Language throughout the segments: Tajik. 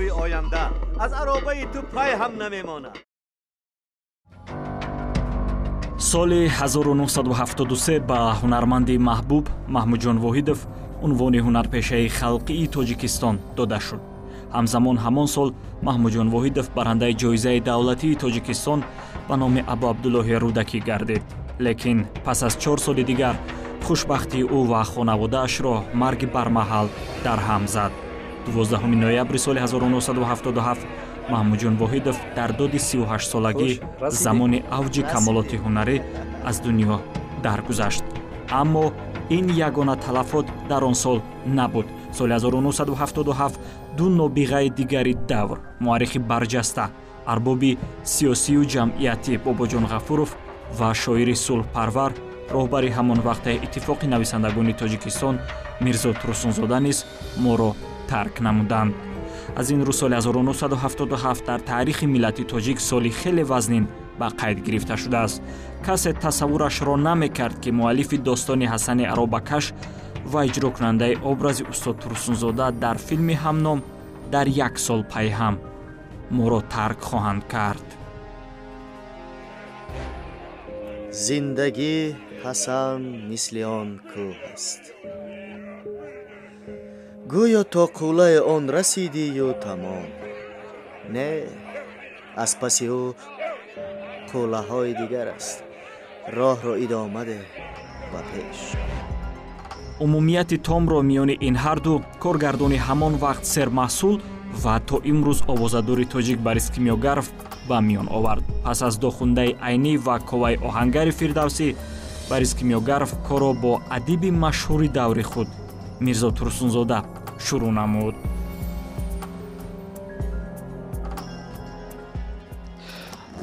نسل‌های آینده از عرابه تو پای هم نمیماند. سال 1973 با هنرمند محبوب محمودجان واحدов عنوان هنرپیشه خلقی تاجیکستان داده شد. همزمان همان سال محمودجان واحدов برنده جایزه دولتی تاجیکستان به نام ابو عبدالله رودکی گردید. لیکن پس از 4 سال دیگر خوشبختی او و خانواده‌اش را مرگ برمحل در هم زد. 12 نوامبر سال 1977 محمودجان واحدов در دود 38 سالگی زمان اوج کمالات هنری از دنیا درگذشت. اما این یگانه تلفات در آن سال نبود. سال 1977 دو نابغه دیگری دور، مورخ برجسته، ارباب سیاسی و جمعیتی باباجان غفورов و شاعر صلح‌پرور راهبر همان وقت اتفاق نویسندگان تاجیکستان میرزا ترسونزاده نیز ما را ترک نمودند. از این رو سال 1977 در تاریخ ملت تاجیک سالی خیلی وزنین به قید گرفته شده است. کسی تصورش را نمی‌کرد که مؤلف داستان حسن عرابکش و اجرا کننده ابراز استاد ترسونزاده در فیلم همنام در 1 سال پی هم ما را ترک خواهند کرد. زندگی حسن مثل آن کوه است. گویا تا قله آن رسیدی یا تمام. نه، از پس او قله های دیگر است. راه را ادامه ده و پیش. عمومیت تام را میان این هر دو کارگردان همان وقت سرمحصول و تا امروز آوازه‌دار تاجیک باریس کیمیاگرف به میان آورد. پس از دو خونده عینی و کوی آهنگر فردوسی، باریس کیمیاگرف کار را با ادیب مشهور دور خود میرزا ترسونزاده شروع نمود.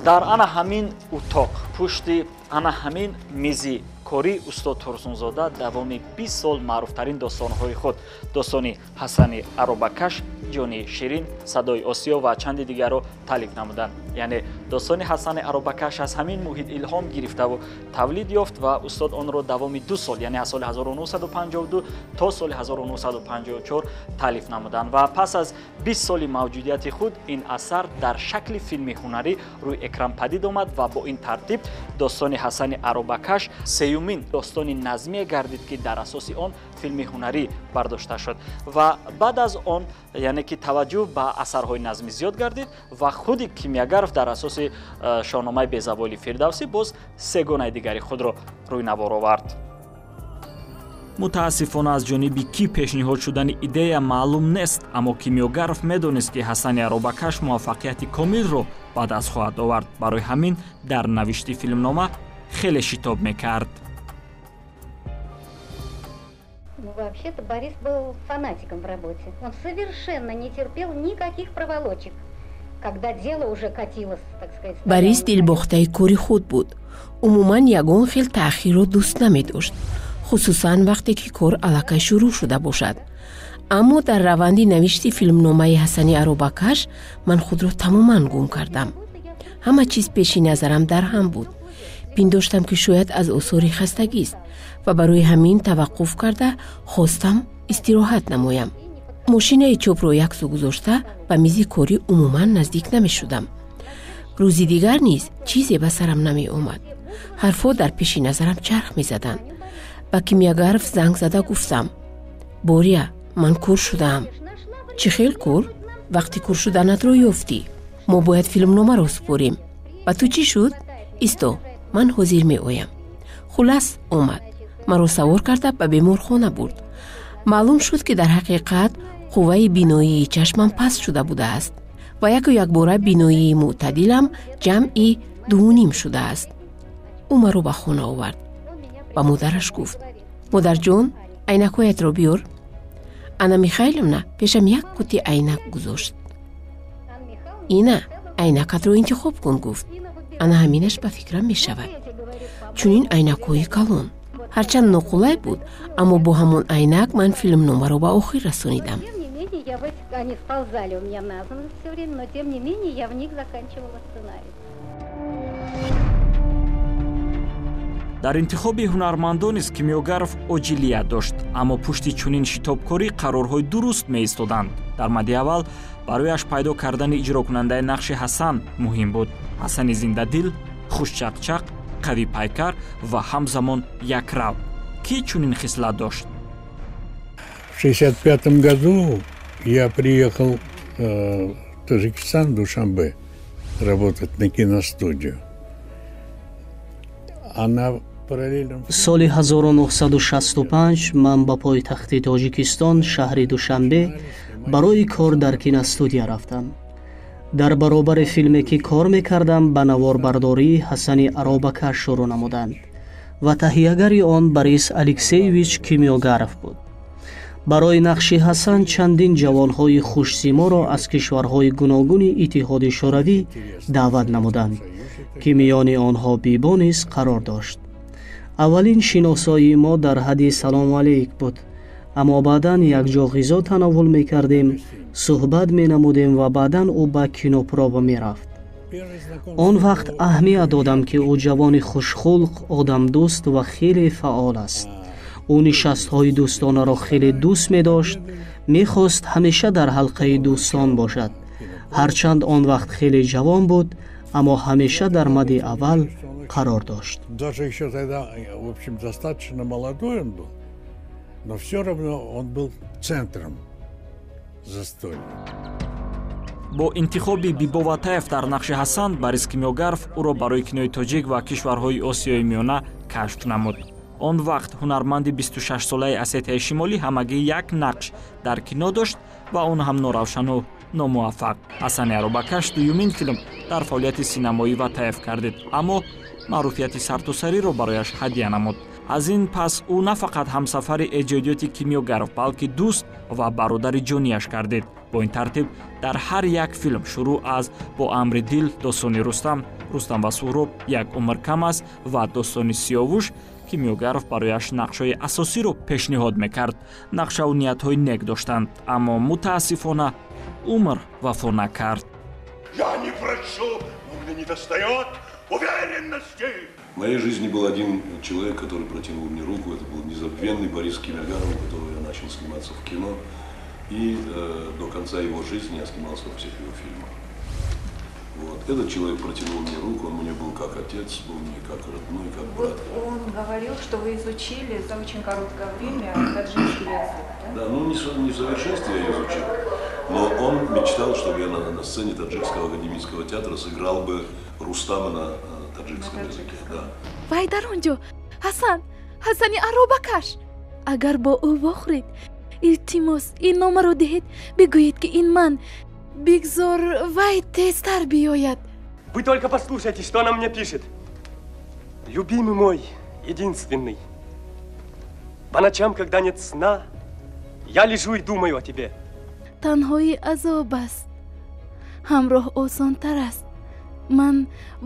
در آن همین اتاق پشت آن همین میزی کاری استاد ترسونزاده دوام 20 سال معروفترین داستانهای خود، داستان حسن عرابکش، جان شیرین، صدای آسیا و چند دیگر را تالیف نمودند. یعنی داستان حسن عرابکش از همین محیط الهام گرفته و تولید یافت و استاد آن را دوام 2 سال یعنی از سال 1952 تا سال 1954 تالیف نمودند و پس از 20 سال موجودیت خود این اثر در شکل فیلم هنری روی اکران پدید آمد و با این ترتیب داستان حسن عرابکش سیومین داستان نظمی گردید که در اساس آن فیلم هنری برداشته شد و بعد از آن یعنی که توجه به اثرهای نظمی زیاد گردید و خود کیمیاگرف در اساس شاهنامه بیزوال فردوسی باز سگانه دیگری خود را روی نوار آورد. متاسفانه از جانب کی پیشنهاد شدن ایده معلوم نیست، اما کیمیاگرف میدونست که حسن عرابکش موفقیت کامل را بعد از خواهد آورد. برای همین در نوشت فیلمنامه خیلی شتاب میکرد. Вообще-то Борис был фанатиком в работе. Он совершенно не терпел никаких проволочек, когда дело уже катилось, так сказать. Борис дилбохтаи кори худ буд. Умуман ягон хел таъхирро дӯст намедошт, хусусан вақте ки кор аллакай шурӯъ шуда бошад. аммо дар раванди навишти филмномаи ҳасани аробакаш ман худро тамоман гум кардам. ҳама чиз пеши назарам дар ҳам буд. пиндоштам ки шояд аз осори хастагист ва барои ҳамин таваққуф карда хостам истироҳат намоям. мошинаи чопро яксу гузошта ба мизи корӣ умуман наздик намешудам. рӯзи дигар низ чизе ба сарам намеомад. ҳарфҳо дар пеши назарам чарх мезаданд. ба кимиагарф занг зада гуфтам: бория, ман кур шудаам. чӣ хел кур? вақти кур шуданатро ёфтӣ. мо бояд филмномаро супорем. ба ту чӣ шуд? исто, ман ҳозир меоям. хулас омад. маро савор карда ба беморхона бурд. маълум шуд ки дар ҳақиқат қувваи биноии чашмам паст шуда будааст ва яку якбора биноии мӯътадилам ҷамъи 2.5 шудааст. ӯ маро ба хона овард. ба модараш гуфт: модарҷон, айнакҳоятро биёр. анна михайловна пешам як қути айнак гузошт. ина, айнакатро интихоб кун, гуфт. анна ҳаминаш ба фикрам мешавад. чунин айнакҳои калон. ҳарчанд ноқулай буд, аммо бо ҳамон айнак ман филмномаро ба охир расонидам. дар интихоби ҳунармандон ист кимиогарф оҷилият дошт, аммо пушти чунин шитобкорӣ қарорҳои дуруст меистоданд. дар мадди аввал барояш пайдо кардани иҷрокунандаи нақши Ҳасан муҳим буд. Ҳасани зиндадил, хушчақчақ, қавипайкар ва ҳамзамон якрав. Ки чунин хислат дошт? В 1965 году я приехал в Таджикистан, Душанбе, работать на киностудию. Она параллельно... соли 1965 ман ба пойтахти Тоҷикистон шаҳри Душанбе барои кор дар киностудия рафтам. дар баробари филме ки кор мекардам ба наворбардории Ҳасани Аробакаш шурӯъ намуданд ва таҳиягари он Борис Алексеевич Кимёгаров буд. барои нақши Ҳасан чандин ҷавонҳои хушсиморо аз кишварҳои гуногуни Иттиҳоди Шӯравӣ даъват намуданд ки миёни онҳо Бибо низ қарор дошт. аввалин шиносоии мо дар ҳадди салом алейк буд, аммо баъдан якҷо ғизо тановул мекардем, суҳбат менамудем ва баъдан ӯ ба кинопрова мерафт. он вақт аҳамият додам ки ӯ ҷавони хушхулқ, одамдӯст ва хеле фаъол аст. ӯ нишастҳои дӯстонаро хеле дӯст медошт, мехост ҳамеша дар ҳалқаи дӯстон бошад. ҳарчанд он вақт хеле ҷавон буд, аммо ҳамеша дар мадди аввал қарор дошт. Даже еще тогда, в общем, достаточно молодой он был, но все равно он был центром застолья. бо интихоби Бибо Ватаев дар нақши Ҳасан, Борис Кимёгаров ӯро барои кинои тоҷик ва кишварҳои Осиёи миёна кашф намуд. он вақт ҳунарманди 26-солаи Осетияи Шимолӣ ҳамагӣ як нақш дар кино дошт ва он ҳам норавшану номуваффақ. Ҳасани Аробакаш дуюмин филм дар фаъолияти синамоӣ Ватаев гардид, аммо маъруфияти сартусариро барояш ҳадия намуд. аз ин пас ӯ на фақат ҳамсафари эҷодиёти Кимёгаров, балки дӯст ва бародари ҷонияш гардид. бо ин тартиб дар ҳар як филм шурӯъ аз Бо амри дил, достони Рустам ва Суҳроб, Як умр кам аст ва достони Сиёвуш, Кимёгаров барояш нақшҳои асосиро пешниҳод мекард. нақшаву ниятҳои нек доштанд, аммо мутаассифона умр вафо накард. Я не прощу, но мне недостает уверенности. В моей жизни был один человек, который протянул мне руку. Это был незабвенный Борис Кимёгаров, у которого я начал сниматься в кино. И до конца его жизни я снимался во всех его фильмах. Вот. Этот человек протянул мне руку, он мне был как отец, был мне как родной, как брат. Вот он говорил, что вы изучили за очень короткое время таджикский язык, да? Да, ну не в совершенстве я изучил, но он мечтал, чтобы я на сцене Таджикского академического театра сыграл бы Рустама на таджикском языке. Да. Вай дар онҷо, Ҳасани Аробакаш, агар бо ӯ вохӯред, илтимос ин номаро диҳед, бигӯед ки ин ман, бигзор вай тезтар биёяд. Вы только послушайте, что она мне пишет. Любимый мой, единственный, по ночам, когда нет сна, я лежу и думаю о тебе. танҳои азоб аст, ҳамроҳ осонтар аст. ман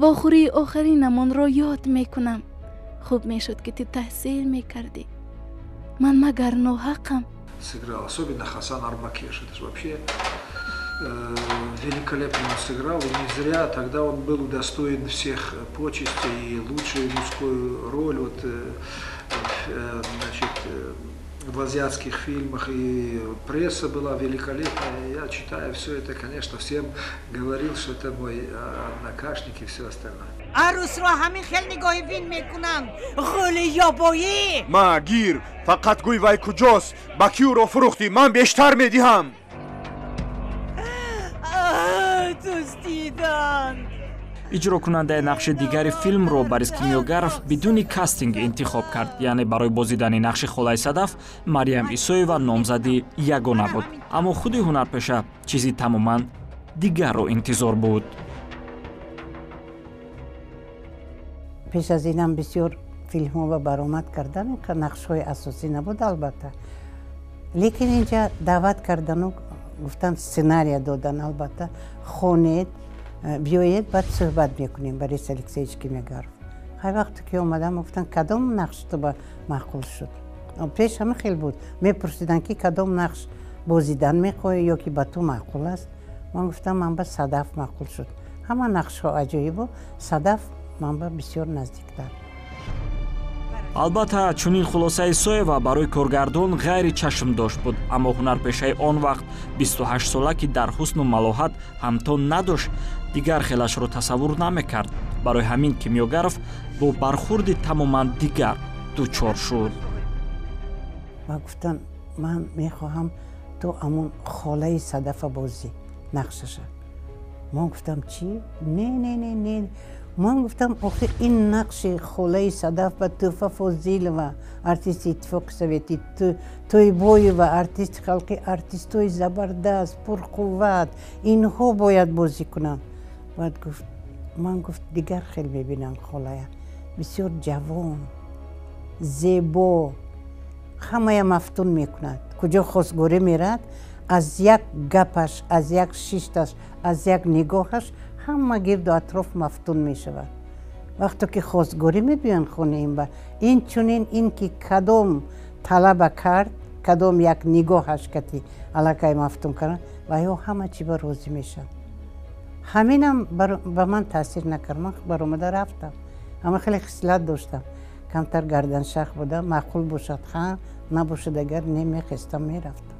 вохӯрии охиринамонро ёд мекунам. хуб мешуд ки ту таҳсил мекардӣ. ман магар ноҳақам? Сыграл, особенно Хасан Арбакеш. Это же вообще великолепно он сыграл. И не зря тогда он был удостоен всех почестей и лучшую мужскую роль значит, в азиатских фильмах. И пресса была великолепная. Я, читая все это, конечно, всем говорил, что это мой однокашник и все остальное. عروس را همین خیلی نگاهی بین میکنن خیلی یابایی ما گیر فقط گوی وای کجاست با کیو رو فروختی من بیشتر میدیم دوستیدن иҷрокунандаи нақши дигари филмро Борис Кимёгаров бидуни кастинг интихоб кард, яъне барои бозидани нақши холаи Садаф Мариям Исоева номзади ягона буд. аммо худи ҳунарпеша чизи тамоман дигарро интизор буд. پیش از اینم بسیار فیلم ها برآمد کردن که نقش های اساسی نبود البته، لیکن اینجا دعوت کردن و گفتن سناریو دادن، البته خونید بیایید بعد صحبت میکنیم. بوریس الکسیویچ کیمیوگاروف هر وقت که اومدم گفتن کدام نقش تو با معقول شد. پیش همه خیلی بود میپرسیدن که کدام نقش بازیدن میخوای یا که با تو معقول است. من گفتم من با صدف معقول شد. همه نقش ها عجیب و صدف من با بسیار نزدیکتر. албатта чунин хулосаи соева барои коргардон ғайри чашм дошт буд, аммо ҳунарпешаи он вақт 28 сола ки дар ҳусну малоҳат ҳамтон надошт, дигар хелашро тасаввур намекард. барои ҳамин кимёгаров бо бархурди тамоман дигар дучор шуд. ва гуфтан ман мехоҳам то амон холаи Садафа бозӣ нақшаша. ман гуфтам чӣ? не ман гуфтам охир ин нақши холаи Садаф ба Туҳфа Фозилова, артисти Иттифоқи Советӣ, Тӯйбоева, артисти халқӣ, артистои забардаст, пурқувват, инҳо бояд бозӣ кунанд. баъд гуфт ман гуфт дигар хел мебинам холая, бисёр ҷавон, зебо, ҳамая мафтун мекунад. куҷо хосгорӣ мерад, аз як гапаш, аз як шишташ, аз як нигоҳаш ҳама гирду атроф мафтун мешавад. вақто ки хосгорӣ мебиёнд хонаи ба инчунин ин ки кадом талаба кард, кадом як нигоҳаш кати аллакай мафтун кард, ва ё ҳама чӣ ба розӣ мешавад. ҳаминам ба ман таъсир накард. ман баромада рафтам. ама хеле хислат доштам. камтар гарданшах будам. маъқул бошад ха, набошад агар немехестам мерафтам.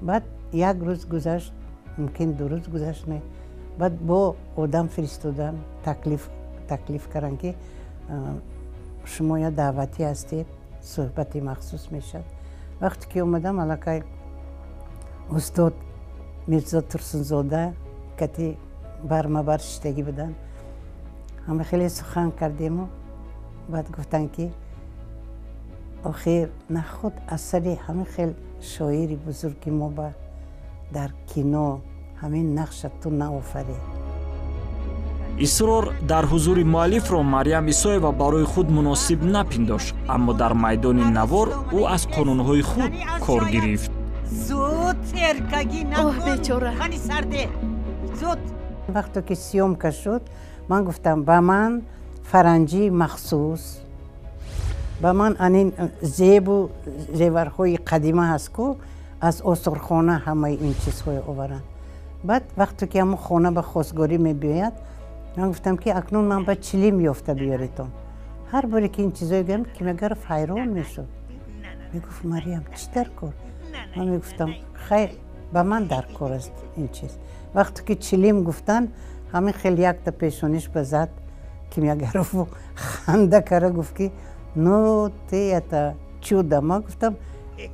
баъд як рӯз гузашт, мумкин 2 рӯз гузашт, не. баъд бо одам фиристодан, таклиф карданд ки шумо я даъватӣ ҳастед, суҳбати махсус мешад. вақте ки омадам, аллакай устод Мирзо Турсунзода кати бармабар шиштагӣ буданд. ҳама хеле сухан кардему. баъд гуфтанд ки охир нахуд асари ҳамин хел шоири бузурги мо ба дар кино ҳамин нақша ту наофаред. исрор дар ҳузури муаллифро Марьям Исоева барои худ муносиб напиндошт, аммо дар майдони навор ӯ аз қонунҳои худ кор гирифт. зуд серкагӣ накун. бечора. ҳани сарде. зуд. вақте ки сиёмка шуд, ман гуфтам ба ман фаранҷӣ махсус, ба ман анин зебу зеварҳои қадима ҳаст ку аз осорхона ҳамаи ин чизҳои оваранд. баъд вақте ки ҳамон хона ба хосгорӣ мебиёяд, ман гуфтам ки акнун ман ба чилим ёфта биёритон. ҳар боре ки ин чизҳои гӯям кимягаров ҳайрон мешуд. мегуфт Марьям чӣ дар кор? ман мегуфтам хайр ба ман дар кор аст ин чиз. вақте ки чилим гуфтанд, ҳамин хел якта пешониш ба зад кимягарову ханда кара гуфт ки ну ты это чудо. ман гуфтам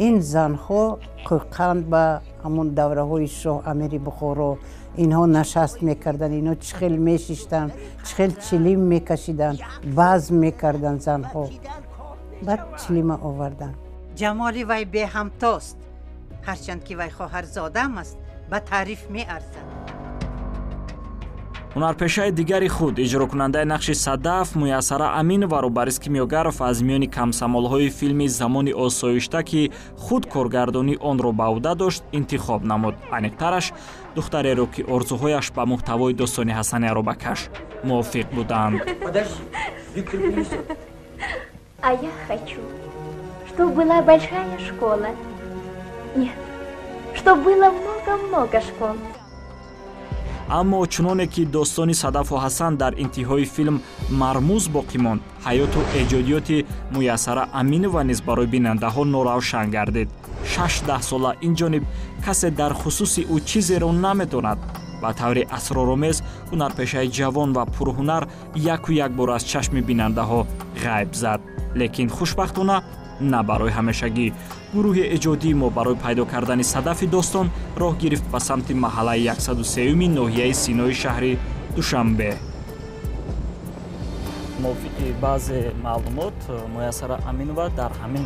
ин занҳо қӯқанд ба ҳамон давраҳои шоҳ амири Бухоро, инҳо нашаст мекарданд, инҳо чӣ хел мешиштанд, чӣ хел чилим мекашиданд, базм мекарданд занҳо. баъд чилима оварданд. ҷамоли вай беҳамтост. ҳарчанд ки вай хоҳарзодаам аст, ба таъриф меарзад. ҳунарпешаи дигари худ, иҷрокунандаи нақши Садаф, Муяссара Аминоваро Борис Кимёгаров аз миёни камсамолҳои филми Замони осоишта, ки худ коргардонӣ онро ба ӯҳда дошт, интихоб намуд. айниқтараш духтареро, ки орзуҳояш ба муҳтавои достони Ҳасани Аробакаш мувофиқ буданд. А я хочу, чтобы была большая школа. Нет, чтобы было много-много школ. аммо чуноне ки достони Садафу Ҳасан дар интиҳои филм мармуз боқӣ монд, ҳаёту эҷодиёти Муяссара Аминова низ барои бинандаҳо норавшан гардид. 6-10 сола инҷониб касе дар хусуси ӯ чизеро наметонад. ба таври асроромез ҳунарпешаи ҷавон ва пурҳунар яку як бор аз чашми бинандаҳо ғайб зад. лекин хушбахтона на барои ҳамешагӣ. гурӯҳи эҷодии мо барои пайдо кардани Садафи достон роҳ гирифт ба самти маҳаллаи 103-уми ноҳияи Синои шаҳри Душанбе. мувофиқи баъзе маълумот, Муяссара Аминова дар ҳамин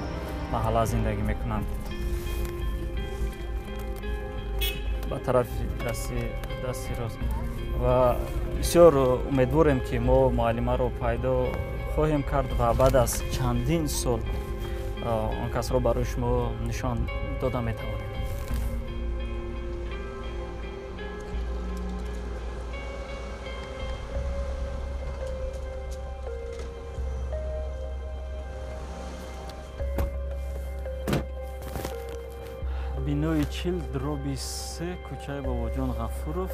маҳалла зиндагӣ мекунанд. ба тарафи дасти рост. ва бисёр умедворем ки мо муаллимаро пайдо хоҳем кард ва баъд аз чандин сол он касро барои шумо нишон дода метавонем. бинои 40/3 кӯчаи Бобоҷон Ғафуров,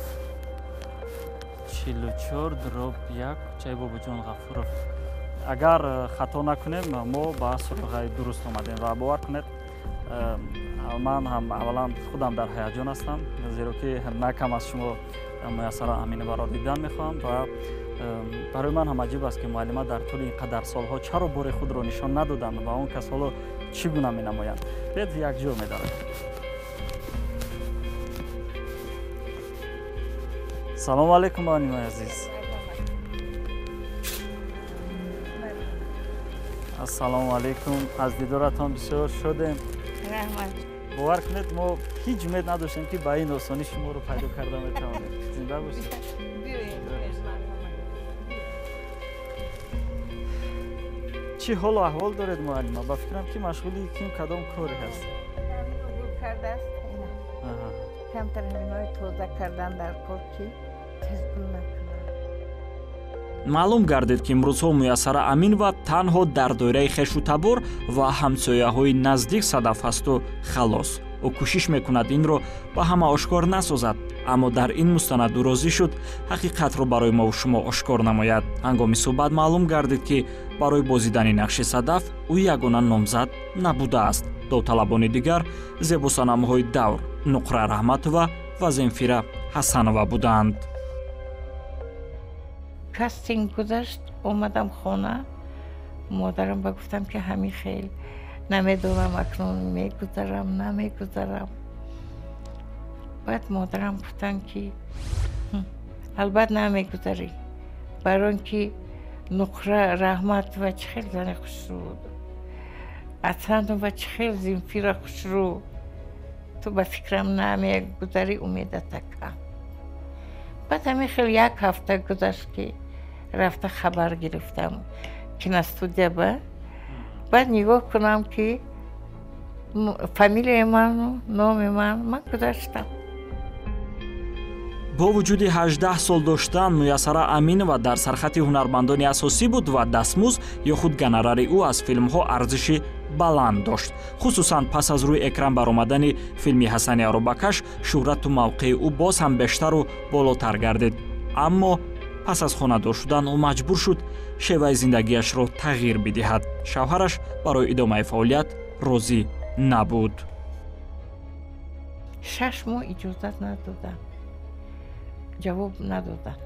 44/1 кӯчаи Бобоҷон Ғафуров. агар хато накунем мо ба суруғаи дуруст омадем ва бовар кунед ман ҳам аввалан худам дар ҳаяҷон ҳастам, зеро ки на кам аз шумо Муяссара Аминованро дидан мехоҳам ва барои ман ҳам аҷиб аст ки муаллима дар тӯли ин қадар солҳо чаро бори худро нишон надоданд ва он кас ҳоло чӣ гуна менамоянд. Бед якҷо медарад. Салому алейкум муаллимаи азиз. Ассалому алейкум. Аз дидоратон бисёр шудем. Раҳмат. бовар кунед мо ҳеҷ умед надоштем ки ба ин осонӣ шуморо пайдо карда метавонем. Зинда бошед. чӣ ҳолу аҳвол доред муаллима? ба фикрам ки машғули ким кадом коре ҳаст? гул кардааст. камтар ҳаминои тоза кардан дар кор ки тез гул накунад. маълум гардид ки имрӯзҳо Муяссара Аминова танҳо дар доираи хешу табор ва ҳамсояҳои наздик садаф ҳасту халос. ӯ кӯшиш мекунад инро ба ҳама ошкор насозад, аммо дар ин мустанаду розӣ шуд ҳақиқатро барои мову шумо ошкор намояд. ҳангоми суҳбат маълум гардид ки барои бозидани нақши садаф ӯ ягона номзад набудааст. довталабони дигар зебосанамҳои давр Нуқра Раҳматова ва Земфира Ҳасанова буданд. кастинг гузашт, омадам хона, модарам ба гуфтам ки ҳамин хел намедонам акнун мегузарам намегузарам. баъд модарам гуфтанд ки албат намегузарӣ, баро он ки Нуқра Раҳматова чӣ хел зани хушрӯ, Асанова чӣ хел Земфира хушрӯ, ту ба фикрам намегузарӣ умедата кам. баъд ҳамин хел як ҳафта гузашт ки рафта хабар гирифтам киностудия ба. баъд нигоҳ кунам ки фамилияи ману номи ман гузаштам. бо вуҷуди 18 сол доштан Муяссара Аминова дар сархати ҳунармандони асосӣ буд ва дастмуз ё худ гонорари ӯ аз филмҳо арзиши баланд дошт. хусусан пас аз рӯи экран баромадани филми Ҳасани Аробакаш шӯҳрату мавқеи ӯ боз ҳам бештару болотар гардид. аммо пас аз хонадор шудан ӯ маҷбур шуд шеваи зиндагиашро тағйир бидиҳад. шавҳараш барои идомаи фаъолият розӣ набуд. 6 моҳ иҷозат надодам, ҷавоб надодам.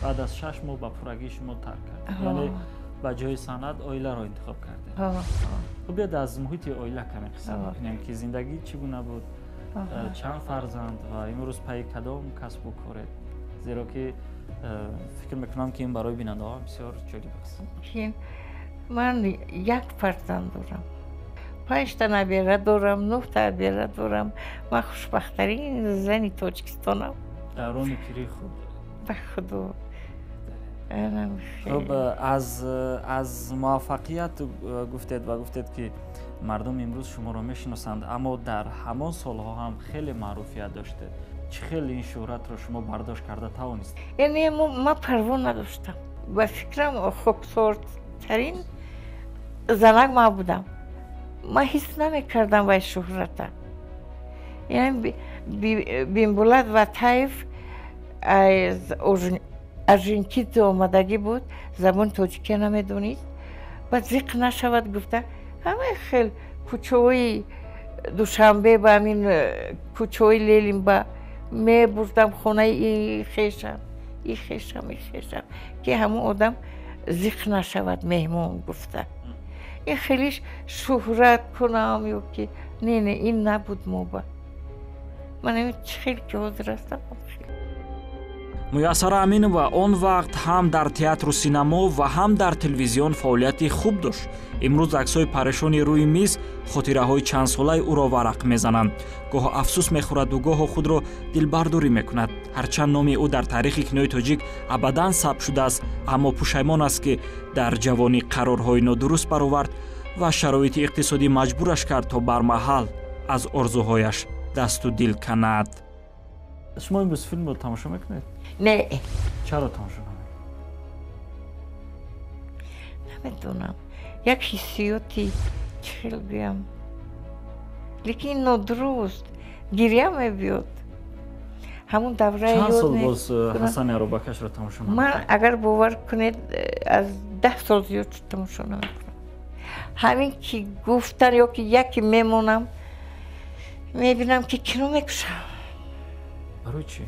баъд аз 6 моҳ ба пуррагии шумо тарк кард, яъне ба ҷои санъат оиларо интихоб кардед. биёд аз муҳити оила каме қисса мекунем ки зиндагӣ чӣ гуна буд, чанд фарзанд ва имрӯз пайи кадом касбу коред? зеро ки фикр мекунам ки ин барои бинандаҳо бисёр ҷолиб аст. ман як фарзанд дорам, 5 та набера дорам, 9 та набера дорам. ман хушбахттарин зани Тоҷикистонам. даврони пирӣ худ. ба худо. хуб, аз муваффақият гуфтед ва гуфтед ки мардум имрӯз шуморо мешиносанд, аммо дар ҳамон солҳо ҳам хеле маъруфият доштед. чӣ хел ин шӯҳратро шумо бардошт карда тавонистед? яъне ман парво надоштам. ба фикрам хоксортарин занак ман будам. ман ҳис намекардам вай шӯҳрата. яъне Бимбулат Ватаев аз Орҷоникидзе омадагӣ буд, забони тоҷикия намедонист. баъд зиқ нашавад гуфта ҳамаи хел кӯчаҳои Душанбе ба ҳамин кӯчаҳои Лелинба мебурдам хонаи хешам ки ҳамон одам зиқ нашавад меҳмон гуфта. ин хелиш шӯҳрат кунам ё ки не ин набуд моба. ман чӣ хел ки ҳозир ҳастам. Муяссара Аминова он вақт ҳам дар театру синамо ва ҳам дар телевизион фаъолияти хуб дошт. имрӯз аксҳои парешони рӯи миз хотираҳои чандсолаи ӯро варақ мезананд. гоҳо афсӯс мехӯраду гоҳо худро дилбардорӣ мекунад. ҳарчанд номи ӯ дар таърихи кинои тоҷик абадан сабт шудааст, аммо пушаймон аст ки дар ҷавонӣ қарорҳои нодуруст баровард ва шароити иқтисодӣ маҷбураш кард то бармаҳал аз орзуҳояш дасту дил канад. шумо имрӯз филмро тамошо мекунед? не. чаро тамошо намекунед? намедонам. як ҳиссиёти чӣ хел гӯям, лекин нодуруст гирья мебиёд. ҳамун давра чанд сол боз ҳасани арубакашро тамошо намекунед? ман агар бовар кунед аз 10 сол зиёд тамошо намекунам. ҳамин ки гуфтан ё ки яке мемонам мебинам ки кино мекушам. барои чӣ?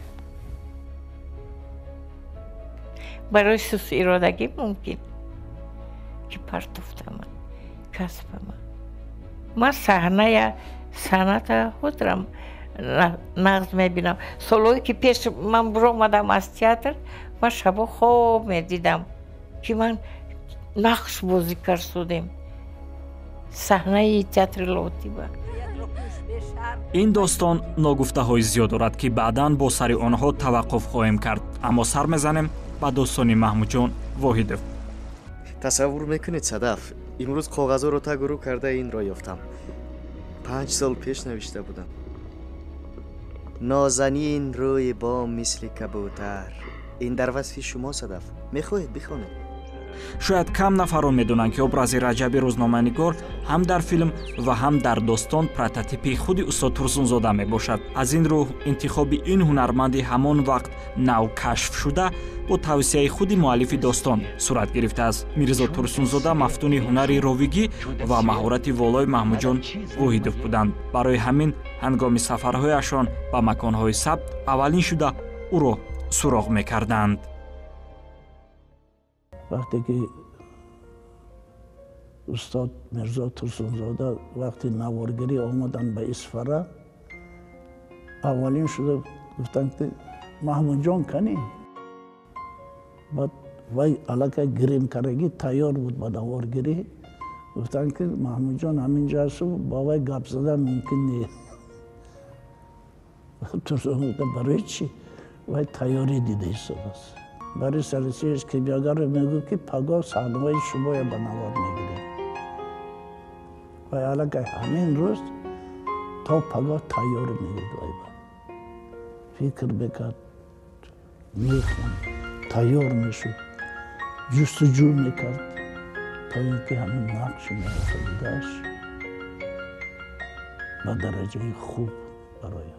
барои сусиродагӣ мумкин ки партофтама касбама. ман саҳная санъата худрам нағз мебинам. солҳое ки пеш ман биромадам аз театр, ман шабо хоб медидам ки ман нақш бозикар шудем саҳнаи театри Лотиба. ин достон ногуфтаҳои зиёд дорад ки баъдан бо сари онҳо таваққуф хоҳем кард, аммо сар мезанем ба достони Маҳмудҷон Воҳидов. тасаввур мекунед Садаф, имрӯз коғазҳоро тагуру карда инро ёфтам. 5 сол пеш навишта будам. нозанин рӯи бом мисли кабутар. ин дар васфи шумо Садаф. мехоҳед бихонед? шояд кам нафарон медонанд ки образи Раҷаби рӯзноманигор ҳам дар филм ва ҳам дар достон прототипи худи устод Турсунзода мебошад. аз ин рӯ интихоби ин ҳунарманди ҳамон вақт нав кашф шуда бо тавсияи худи муаллифи достон сурат гирифтааст. Мирзо Турсунзода мафтуни ҳунари ровигӣ ва маҳорати волои Маҳмудҷон Воҳидов буданд. барои ҳамин ҳангоми сафарҳояшон ба маконҳои сабт аввалин шуда ӯро суроғ мекарданд. вақте ки устод Мирзо Турсунзода вақти наворгирӣ омадан ба Исфара, аввалин шуда гуфтанд ки Маҳмудҷон канӣ. баъд вай аллакай гримкарагӣ тайёр буд ба наворгирӣ. гуфтанд ки Маҳмудҷон ҳаминҷо асту, ба вай гап задан мумкин нест. Турсунзода барои чӣ? вай тайёрӣ дида истодааст. барои саррисиаш кимёгаро мегӯ ки пагоҳ саҳнаҳои шумоя ба навор мегирем. вай аллакай ҳамин рӯз то пагоҳ тайёр мегӯд. вай фикр мекард, мехонд, тайёр мешуд, ҷустуҷӯ мекард, то ин ки ҳамин нақши меофаридааш ба дараҷаи хуб барояд.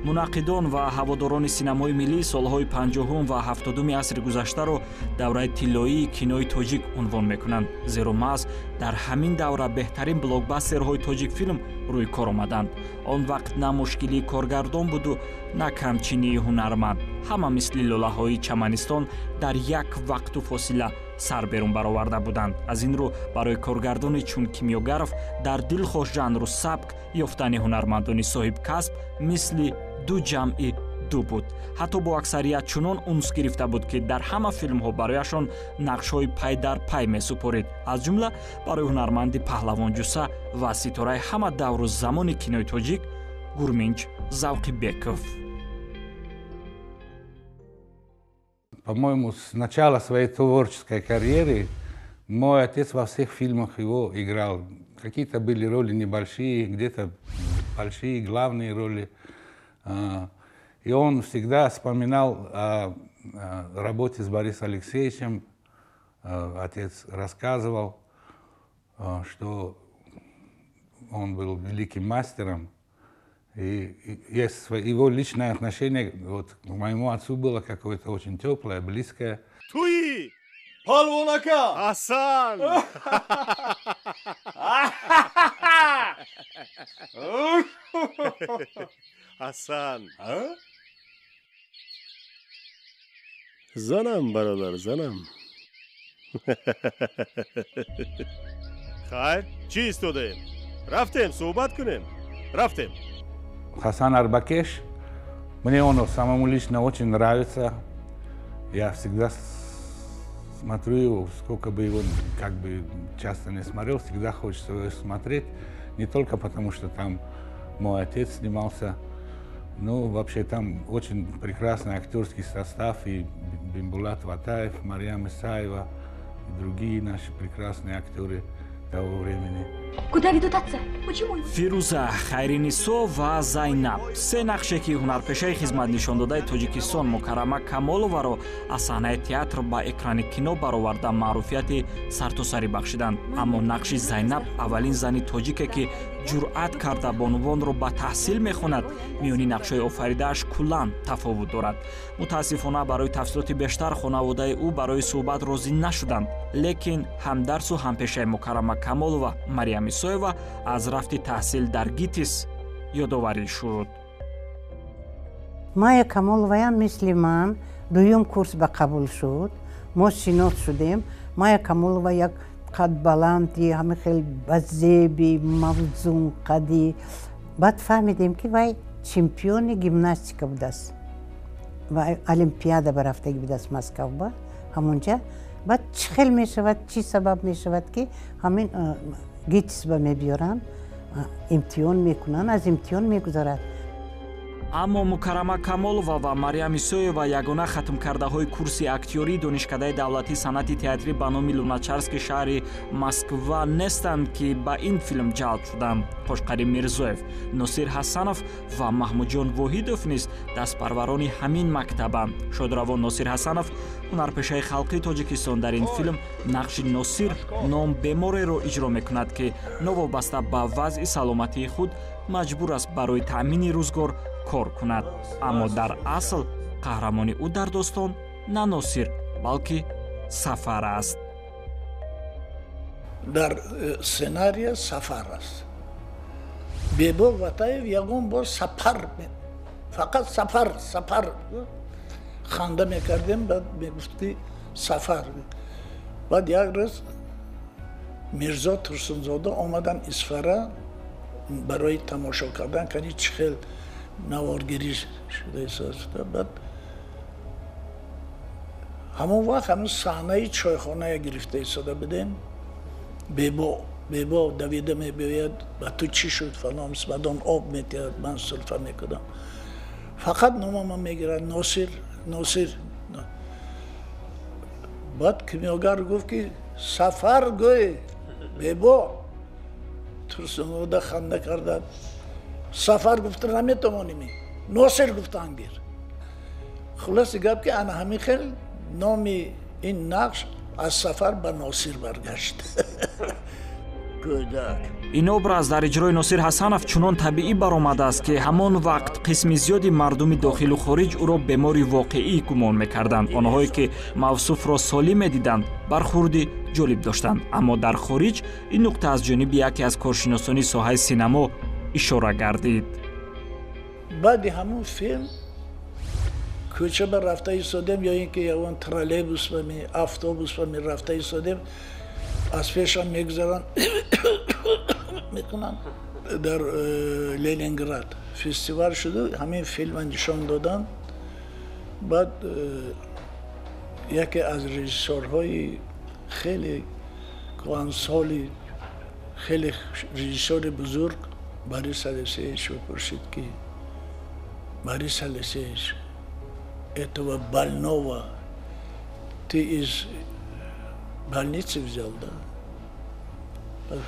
мунаққидон ва ҳаводорони синамои миллӣ солҳои 50 ва 70 асри гузаштаро давраи тиллоии кинои тоҷик унвон мекунанд, зеро маҳз дар ҳамин давра беҳтарин блокбастерҳои тоҷик филм рӯи кор омаданд. он вақт на мушкилии коргардон буду, на камчинии ҳунарманд. ҳама мисли лолаҳои чаманистон дар як вақту фосила сар берун бароварда буданд. аз ин рӯ барои коргардони чун Кимёгаров дар дилхош ҷанру сабк ёфтани ҳунармандони соҳибкасб мисли ду ҷамъи ду буд. ҳатто бо аксарият чунон унс гирифта буд ки дар ҳама филмҳо барояшон нақшҳои пай дар пай месупорид, аз ҷумла барои ҳунарманди Паҳлавонҷуса ва ситораи ҳама давру замони кинои тоҷик Гурминҷ Завқибеков. По-моему, с начала своей творческой карьеры мой отец во всех фильмах его играл. Какие-то были роли небольшие, где-то большие, главные роли. И он всегда вспоминал о работе с Борисом Алексеевичем. Отец рассказывал, что он был великим мастером. И есть его личное отношение вот, к моему отцу было какое-то очень теплое, близкое. Туи! Палвонака! Асан! Асан! Занам, бародар, занам. Хайр, чӣ истодаем? Рафтем, суҳбат кунем. Рафтем. Хасан Арбакеш, мне он самому лично очень нравится. Я всегда смотрю его, сколько бы его как бы часто не смотрел, всегда хочется его смотреть. Не только потому, что там мой отец снимался, но вообще там очень прекрасный актерский состав, и Бимбулат Ватаев, Марьям Исаева, и другие наши прекрасные актеры того времени. Куда ведут отца? Почему? Фируза, Хайринисо ва Зайнаб се нақше ки ҳунарпешаи хизматнишондадаи Тоҷикистон Мукаррама Камоловаро аз саҳнаи театр ба экрани кино бароварда маъруфияти сартосарӣ бахшиданд. Аммо нақши Зайнаб аввалин зани тоҷике ки ҷуръат карда бонувонро ба таҳсил мехонад, миёни нақшҳои офаридааш куллан тафовут дорад. мутаассифона барои тафсилоти бештар хонаводаи ӯ барои суҳбат розӣ нашуданд, лекин ҳамдарсу ҳампешаи Мукаррама Камолова Мариям Исоева аз рафти таҳсил дар ГИТИС ёдоварӣ шуд. Майя Камоловаям мисли ман дуюм курс ба қабул шуд. мо шинос шудем. Майя Камолова як қад баланди, ҳама хел базеби, мавзун қади. Баъд фаҳмидем ки вай чемпиони гимнастика будааст. Вай олимпиада ба рафтагӣ будааст Москва ҳамунҷа. баъд чӣ хел мешавад, чӣ сабаб мешавад ки ҳамин ГИТИС ба мебиёранд, имтиҳон мекунанд, аз имтиҳон мегузарад. аммо Мукаррама Камолова ва Мариям Исоева ягона хатмкардаҳои курси актёрии донишкадаи давлатии санъати театрӣ ба номи Луначарский шаҳри Москва нестанд, ки ба ин филм ҷалб шуданд. Қошқари Мирзоев, Носир Ҳасанов ва Маҳмудҷон Воҳидов низ дастпарварони ҳамин мактабанд. Шодравон Носир Ҳасанов, ҳунарпешаи халқии Тоҷикистон, дар ин филм нақши Носир ном бемореро иҷро мекунад, ки новобаста ба вазъи саломатии худ маҷбур аст барои таъмини рӯзгор кор кунад. аммо дар асл қаҳрамони ӯ дар достон на Носир, балки Сафар аст. дар сценария Сафар аст. Бебо Ватаев ягон бор сафар, фақат сафар ханда мекардем, баъд мегуфти Сафар. баъд як рӯз Мирзо Турсунзода омадан Исфара барои тамошо кардан, кани чӣ хел наворгирӣ шуда эҳсос шуда. баъд ҳамон вақт ҳанӯз саҳнаи чойхоная гирифта истода будем. бебо давида мебиёяд, ба ту чӣ шуд, фалон мадон об метиҳад, ман сулфа мекунам. фақат номамон мегирад Носир. баъд кимёгар гуфт ки Сафар гӯй, бебо. Турсунзода ханда кардад. Сафар гуфта наметавонем, Носир гуфта ангир. хулоси гап ки ана ҳамин хел номи ин нақш аз Сафар ба Носир баргашт. ин образ дар иҷрои Носир Ҳасанов чунон табиӣ баромадааст, ки ҳамон вақт қисми зиёди мардуми дохилу хориҷ ӯро бемори воқеӣ гумон мекарданд. онҳое ки мавсуфро солим медиданд бархурди ҷолиб доштанд. аммо дар хориҷ ин нуқта аз ҷониби яке аз коршиносони соҳаи синамо ишора гардид. баъди ҳамон филм кӯча ба рафта истодем, ё ин ки ягон троллейбус ва автобус ва рафта истодем, аз пешам мегузаранд мекунанд. дар Ленинград фестивал шуда, ҳамин филмро нишон доданд. баъд яке аз режиссёрҳои хеле кӯҳансоли, хеле режиссёри бузург Борис Алексеевичро пурсид ки Борис Алексеевич, этого больного ты из больницы взял, да?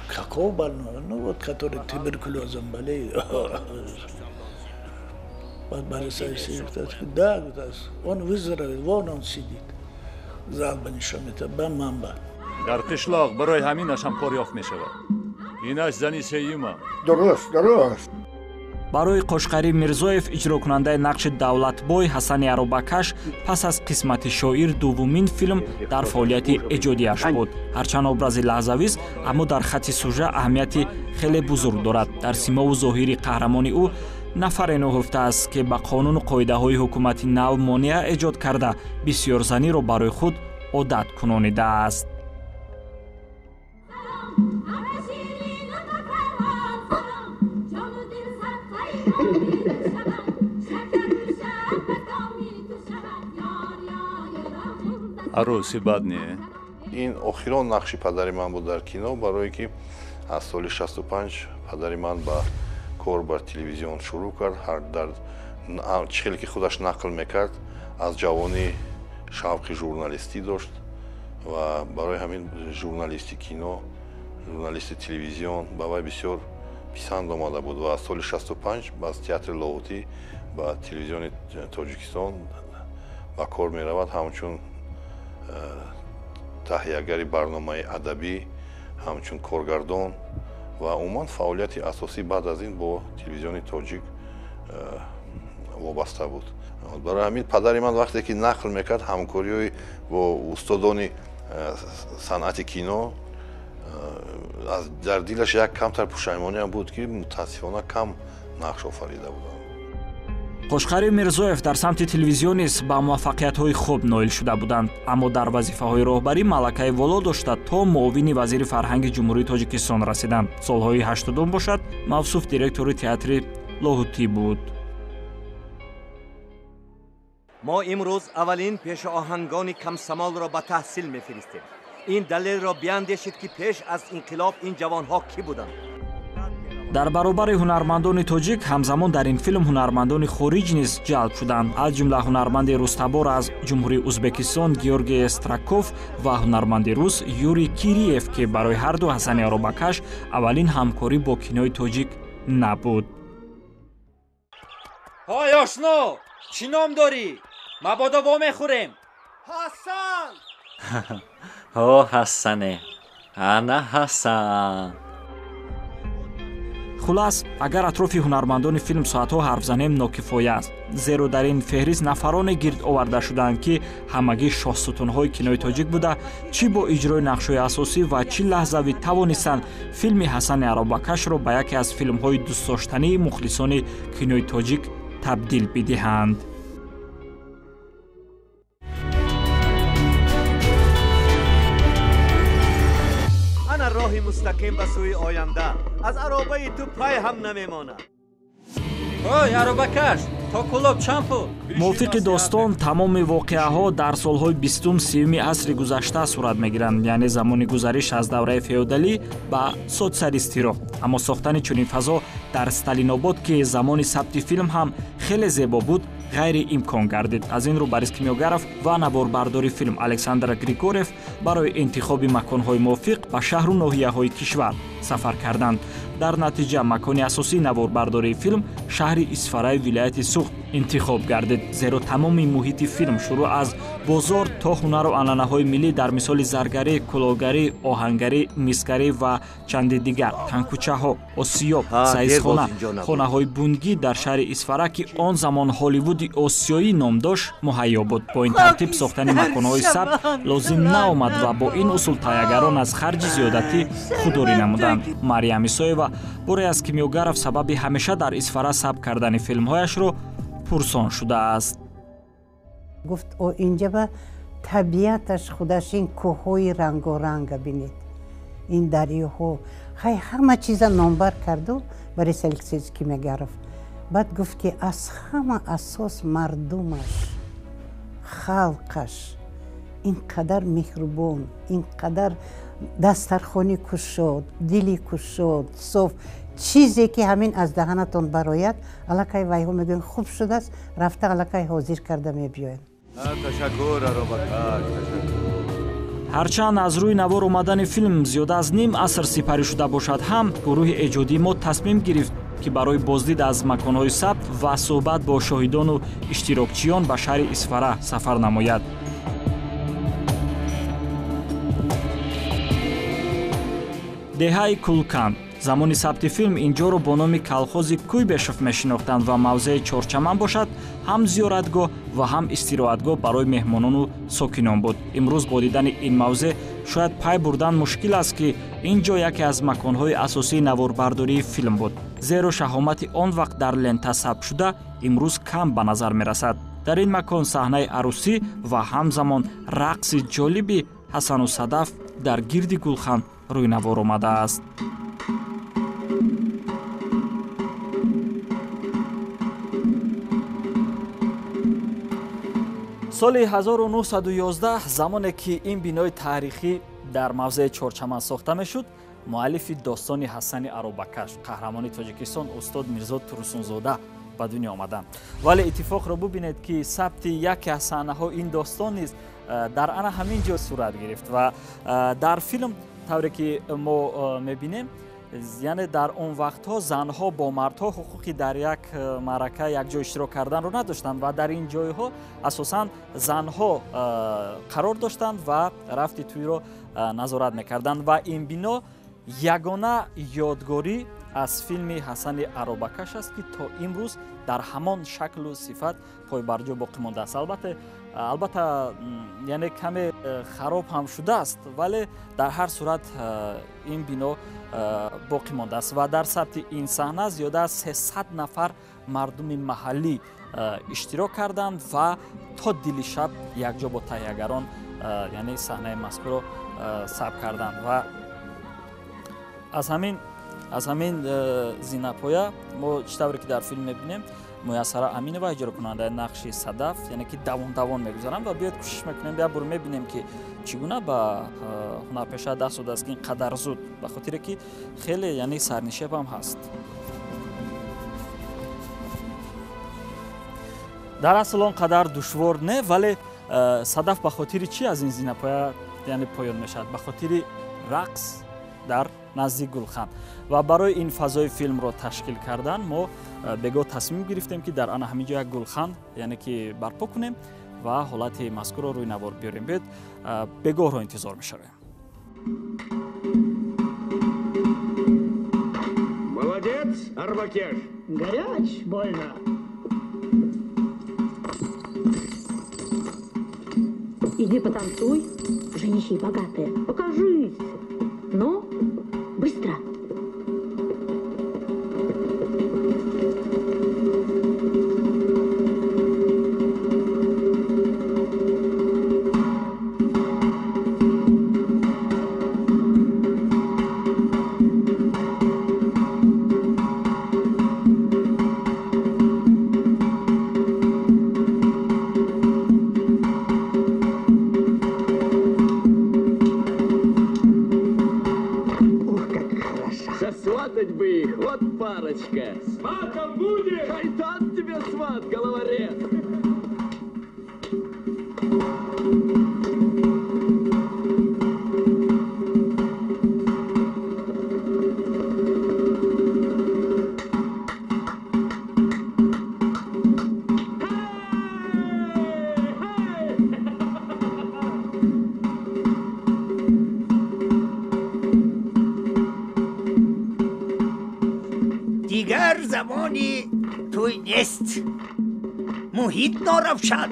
Какого больного? Ну вот, который туберкулезом болеет. Борис Алексеевич сказал, да, он выздоровел, вон он сидит. Зал ба нишон метавад, ба манба. дар қишлоқ барои ҳаминаш ҳам кор ёфт мешавад. инаш зани сеюма. Дуруст. барои Қошқари Мирзоев, иҷрокунандаи нақши Давлатбой Ҳасани Аробакаш пас аз қисмати шоир дуввумин филм дар фаъолияти эҷодиаш буд. ҳарчанд образи лаҳзавист, аммо дар хатти сюжа аҳамияти хеле бузург дорад. дар симову зоҳири қаҳрамони ӯ нафаре нохӯфтааст, ки ба қонуну қоидаҳои ҳукумати нав монеа эҷод карда бисёрзаниро барои худ одат кунонидааст. ароси бад не. ин охирон нақши падари ман буд дар кино, барое ки аз соли 65 падари ман ба кор бар телевизион шурӯъ кард. чӣ хеле ки худаш нақл мекард, аз ҷавонӣ шавқи журналистӣ дошт ва барои ҳамин журналисти кино, журналисти телевизион ба вай бисёр писанд омада буд ва аз соли 65 аз театри Ловутӣ ба телевизиони Тоҷикистон ба кор меравад ҳамчун таҳиягари барномаи адабӣ, ҳамчун коргардон ва умуман фаъолияти асосӣ баъд аз ин бо телевизиони тоҷик вобаста буд. барои ҳамин падари ман вақте ки нақл мекард ҳамкориҳои бо устодони санъати кино дар дилаш як камтар пушаймониам буд ки мутаассифона кам нақш офарида будам. қошқари мирзоев дар самти телевизион низ ба муваффақиятҳои хуб ноил шуда буданд, аммо дар вазифаҳои роҳбарӣ малакаи воло дошта то муовини вазири фарҳанги ҷумҳурии тоҷикистон расиданд. солҳои 80 бошад, мавсуф директори театри лоҳутӣ буд. мо имрӯз аввалин пешоҳангони камсамолро ба таҳсил мефиристем. ин далелро биандешед ки пеш аз инқилоб ин ҷавонҳо кӣ буданд. дар баробари ҳунармандони тоҷик ҳамзамон дар ин филм ҳунармандони хориҷ низ ҷалб шуданд, аз ҷумла ҳунарманди рӯстабор аз ҷумҳурии ӯзбекистон Георгий Страков ва ҳунарманди рус Юрий Кириев, ки барои ҳарду Ҳасани Аробакаш аввалин ҳамкорӣ бо кинои тоҷик набуд. ҳой ошно, чӣ ном дорӣ? мабодо вомехӯрем. ҳасан! ҳо ҳасане, ана ҳасан. хулас, агар атрофи ҳунармандони филм соатҳо ҳарф занем нокифоя аст, зеро дар ин феҳрист нафароне гирд оварда шуданд ки ҳамагӣ шоҳсутунҳои кинои тоҷик буда, чӣ бо иҷрои нақшҳои асосӣ ва чӣ лаҳзавӣ тавонистанд филми Ҳасани Аробакашро ба яке аз филмҳои дӯстдоштании мухлисони кинои тоҷик табдил бидиҳанд. ана роҳи мустақим ба сӯи оянда. аз аробаи ту пай ҳам намемонад. ҳой Аробакаш, то кӯлоб чанд пул? мувофиқи достон тамоми воқеаҳо дар солҳои 20-30 асри гузашта сурат мегиранд, яъне замони гузариш аз давраи феодалӣ ба соцсалистиро. аммо сохтани чунин фазо дар Сталинобод, ки замони сабти филм ҳам хеле зебо буд, ғайриимкон гардид. аз ин рӯ Борис Кимёгаров ва наворбардори филм Александр Григорьев барои интихоби маконҳои мувофиқ ба шаҳру ноҳияҳои кишвар сафар карданд. дар натиҷа макони асосии наворбардории филм шаҳри Исфараи вилояти Суғд интихоб гардид, зеро тамоми муҳити филм шурӯъ аз бозор то ҳунару анъанаҳои миллӣ дар мисоли заргарӣ, кулогарӣ, оҳангарӣ, мисгарӣ ва чанде дигар, танкучаҳо, осиёб, сайзхона, хонаҳои бунгӣ дар шаҳри Исфара, ки он замон Ҳолливуди осиёӣ ном дошт, муҳайё буд. бо ин тартиб сохтани маконҳои сабт лозим наомад ва бо ин усул тайягарон аз харҷи зиёдатӣ худдорӣ намуданд. Мариям Исоева боре аз Кимёгаров сабаби ҳамеша дар Исфара сабт кардани филмҳояшро пурсон шудааст. гуфт о инҷа ба табиаташ худаш ин кӯҳҳои рангоранга бинед, ин дарёҳо, хай ҳама чиза номбар карду Борис Алексеевич Кимёгаров. баъд гуфт ки аз ҳама асос мардумаш, халқаш инқадар меҳрубон, инқадар дастархони кушод, дили кушод, соф, чизе ки ҳамин аз даҳанатон барояд, аллакай вайҳо мегӯян хуб шудааст, рафта аллакай ҳозир карда мебиёянд. ташаккур Аробакаш, ташаккур. ҳарчанд аз рӯи навор омадани филм зиёда аз ним аср сипарӣ шуда бошад ҳам, гурӯҳи эҷодии мо тасмим гирифт ки барои боздид аз маконҳои сабт ва суҳбат бо шоҳидону иштирокчиён ба шаҳри Исфара сафар намояд. деҳаи Кулканд замони сабти филм инҷоро бо номи калхози Куйбешев мешинохтанд ва мавзеи чорчаман бошад, ҳам зиёратгоҳ ва ҳам истироҳатгоҳ барои меҳмонону сокинон буд. имрӯз бо дидани ин мавзе шояд пай бурдан мушкил аст ки ин ҷо яке аз маконҳои асосии наворбардории филм буд, зеро шаҳомати он вақт дар лента сабт шуда имрӯз кам ба назар мерасад. дар ин макон саҳнаи арӯсӣ ва ҳамзамон рақси ҷолиби Ҳасану Садаф дар гирди гулхан рӯйнавор омадааст. соли 1911 замоне ки ин бинои таърихӣ дар мавзеи чорчаман сохта мешуд, муаллифи достони Ҳасани Аробакаш, қаҳрамони Тоҷикистон устод Мирзо Турсунзода ба дунё омаданд. вале иттифоқро бубинед ки сабти яке аз саҳнаҳои ин достон низ дар ана ҳамин ҷо сурат гирифт ва дар филм тавре ки мо мебинем, яъне дар он вақтҳо занҳо бо мардҳо ҳуқуқи дар як маърака якҷо иштирок карданро надоштанд ва дар ин ҷойҳо асосан занҳо қарор доштанд ва рафти тӯйро назорат мекарданд ва ин бино ягона ёдгорӣ аз филми ҳасани аробакаш аст ки то имрӯз дар ҳамон шаклу сифат пойбарҷо боқӣ мондааст. албатта яъне каме хароб ҳам шудааст, вале дар ҳар сурат ин бино боқӣ мондааст ва дар сабти ин саҳна зиёда аз 300 нафар мардуми маҳаллӣ иштирок карданд ва то дили шаб якҷо бо таҳиягарон яъне саҳнаи мазкурро сабт карданд. Ва аз ҳамин зинапоя мо чӣ тавре ки дар филм мебинем, муяссара аминова иҷрокунандаи нақши Садаф, яъне ки давон мегузаранд ва биёед кӯшиш мекунем як бор мебинем ки чӣ гуна ба ҳунарпеша даст додааст ки ин қадар зуд, ба хотире ки хеле яъне сарнишеб ҳам ҳаст. дар асл он қадар душвор не, вале Садаф ба хотири чӣ аз ин зинапоя яъне поён мешавад? Ба хотири рақс дар назди Гулхан. ва барои ин фазои филмро ташкил кардан мо бегоҳ тасмим гирифтем ки дар ана ҳамин ҷо як гулхан яъне ки барпо кунем ва ҳолати мазкурро рӯи навор биёрем. Биёед бегоҳро интизор мешавем. Молодец, Арбакеш. Горяч больно. Иди потанцуй, женихи богатые, покажись. Ну, быстро. Сватом будешь? Шайтан тебе сват, головорез! دیگر زمانی توی نیست محیط ناروشن.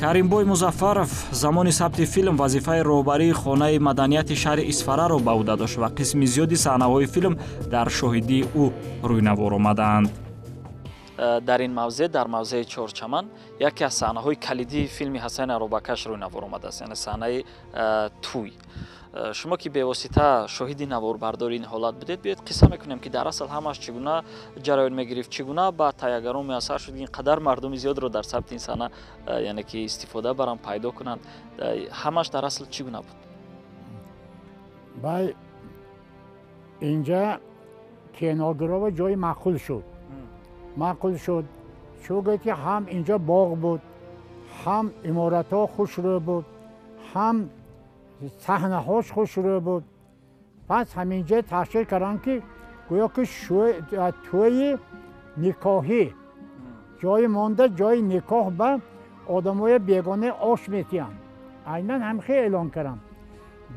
каримбой музаффаров замони сабти филм вазифаи роҳбарии хонаи маданияти шаҳри Исфараро ба ӯҳда дошт ва қисми зиёди саҳнаҳои филм дар шоҳидии ӯ рӯйнавор омаданд. дар ин мавзеъ, дар мавзеи Чорчаман, яке аз саҳнаҳои калидии филми Ҳасани Аробакаш рӯйнавор омадааст, яъне саҳнаи туй. шумо ки бевосита шоҳиди наворбардори ин ҳолат будед, биёед қисса мекунем ки дар асл ҳамаш чӣ гуна ҷараён мегирифт, чӣ гуна ба тайягарон муяссар шуд ин қадар мардуми зиёдро дар сабти ин саҳна яъне ки истифода баранд, пайдо кунанд. ҳамаш дар асл чӣ гуна буд? бай инҷа киногирова ҷои маъқул шуд чунки ки ҳам инҷа боғ буд, ҳам иморатҳо хушрӯ буд, ҳам саҳнаҳош хушрӯ буд. пас ҳаминҷа ташкил карданд ки гӯё ки тӯи никоҳӣ ҷои монда ҷои никоҳ ба одамои бегона ош метиҳанд. айнан ҳамхе эълон кардам.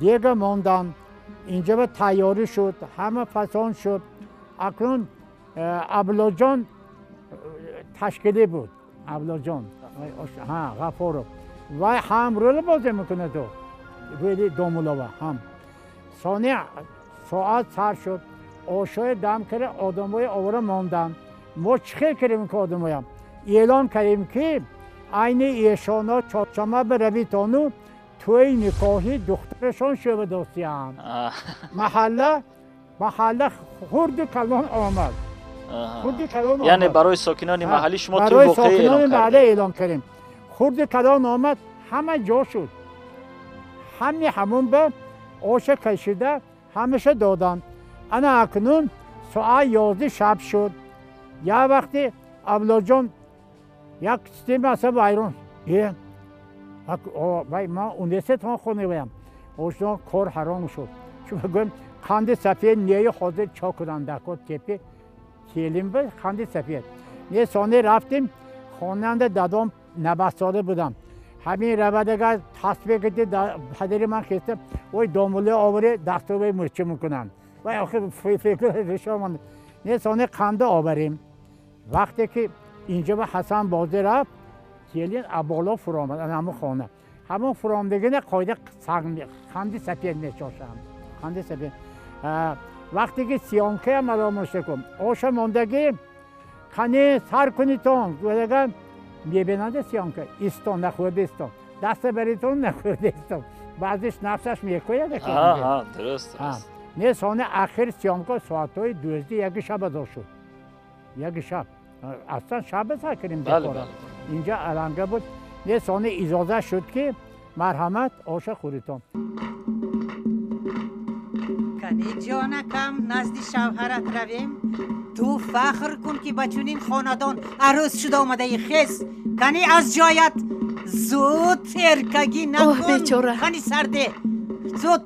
дега мондан инҷа ба тайёрӣ шуд, ҳама фасон шуд. акнун Аблоҷон ташкилӣ буд. Аблоҷон Ғафоров вай ҳам рӯли бозӣ мекунад рӯли Домулова ҳам. сони соат сар шуд, ошои дам карда, одамои овора монданд. мо чӣ хел кардем ки одамоям эълон кардем ки айни эшона чорчама биравитону тӯи никоҳи духтарашон шӯба достиянд. маҳалла хурди калон омад. яъне барои сокинони маҳаллӣ шумо тӯи воқеӣ эълон кардем. хурди калон омад, ҳама ҷо шуд. ҳамон ба оша кашида ҳамаша доданд. ана акнун соат 11 шаб шуд. як вақти Авлоҷон як система аса вайрон ман университетон хониваям. ошон кор ҳаром шуд. чун гӯем қанди сафед неи ҳозир чо кунанда ко тепи келим ба қанди сафед. не сони рафтим хонанда дадом 90 сола будам. همین رودگاه تصبیه کردی پدری من خسته وی داموله آوری دستوی مرچه میکنن و آخه فکر رشامان نه سانه قنده آوریم وقتی که اینجا به حسن بازی رفت گلین ابالا فرامد همون خانه همون فرامدگی نه قایده خندی سپید نشاشم خندی سپید وقتی که سیانکه هم علامشته کن آشا ماندگی خانی سر کنیتون گوهدگم میبیننده سیانکه ایستان نخورده ایستان دست بریتون نخورده ایستان بعضیش نفسش میکوید درست نه سانه اخیر سیانکه ساعتهای 12 یک شب داشت شد یک شب اصلا شب ساکنیم بکارم اینجا علنگه بود نه سانه اجازه شد که مرحمت آشا خوریتون کنی جانکم نزد شوهرت رویم تو فخر کن که بچونین خاندان عروس شد آمده خیز کنی از جایت زود ترکگی نکن کنی سرده زود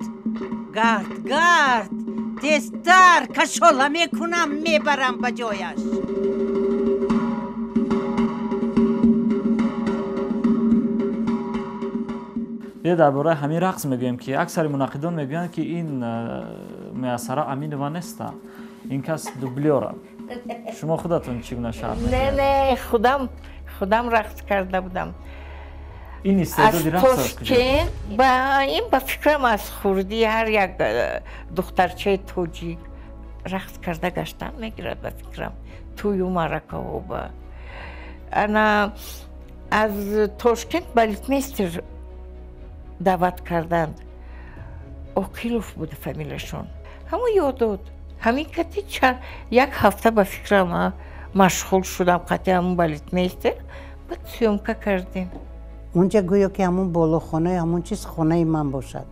گرد تستر کشاله میکنم میبرم به جایش بیا درباره همین رقص میگویم که اکثر مناقدان میگویند که این میسره امینова نیست این کس دوبلیوره شما خودتون چگونه شهر نه خودم رقص کرده بودم این استعدادی رقص که با فکرم از خوردی هر یک دخترچه توجی رقص کرده گشتن میگیرد به فکرم توی مرکه و با انا از تاشکند بالیتمیستر دعوت کردند اوکیلوف بود فامیلشون همون یادود همین کتی یک هفته به فکرم مشغول شدم قطعی همون بالیتمیستر بعد سیومکه کردیم اونجا گویا که همون بالاخانه همون چیز خانه من باشد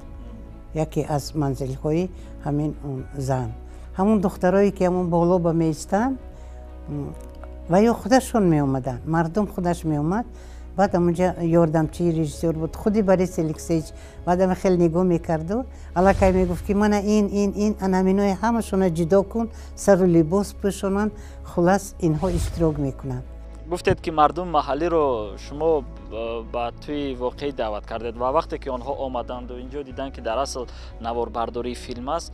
یکی از منزل های همین زن همون دخترایی که همون بالا با میستن و یا خودشون می اومدن مردم خودش می اومد بعد اونجا یاردمچی رژیسور بود خودی برای سلکسیج بعد خیلی نگاه میکرد و علاقه میگفت که من این انامینای همشون جدا کن سر و لباس پوشونن خلاص اینها اشتراک میکنن گفتید که مردم محلی رو شما با توی واقعی دعوت کردید و وقتی که آنها آمدند و اینجا دیدن که در اصل نواربرداری فیلم است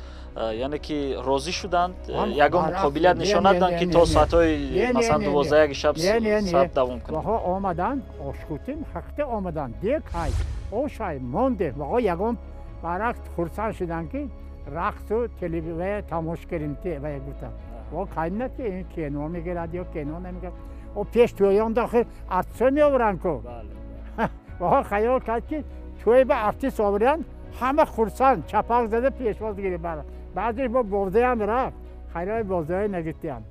یعنی که راضی شدند یگان قابلیت نشان دادند که تا ساعت‌های مثلا 12 شب ساعت دوام کنند آنها آمدند آشکوتیم حقیقت آمدند دیگه اوشای مونده واقعا یگان برعکس خرسان شدند که رقص و تلویزیون تماشا کردیم و گفتم واقعا نه که این کینو میگه رادیو کینو نمیگه و پیش تویان داخل ارتسا میآورن که واقعا خیال کرد که توی به ارتیس آورن همه خرسان چپاک زده پیشواز گیری برن بعضیش با بازه هم رفت خیلی بازه های نگیتی هم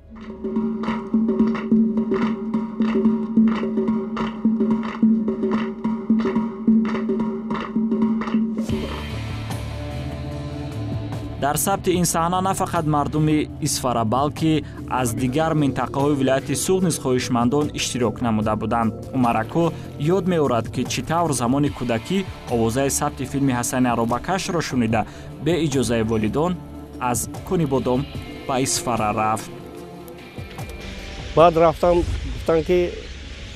در ثبت این صحنه نه فقط مردم اسفاره بلکه از دیگر منطقه‌های ولایت سوغ نیز خواهشمندان اشتراک نموده بودند. عمرکو یاد می‌آورد که چطور زمان کودکی آوازه ثبت فیلم حسن عروبکش را شنیده به اجازه والدان از کنی بادام به اسفاره رفت. بعد رفتم گفتن که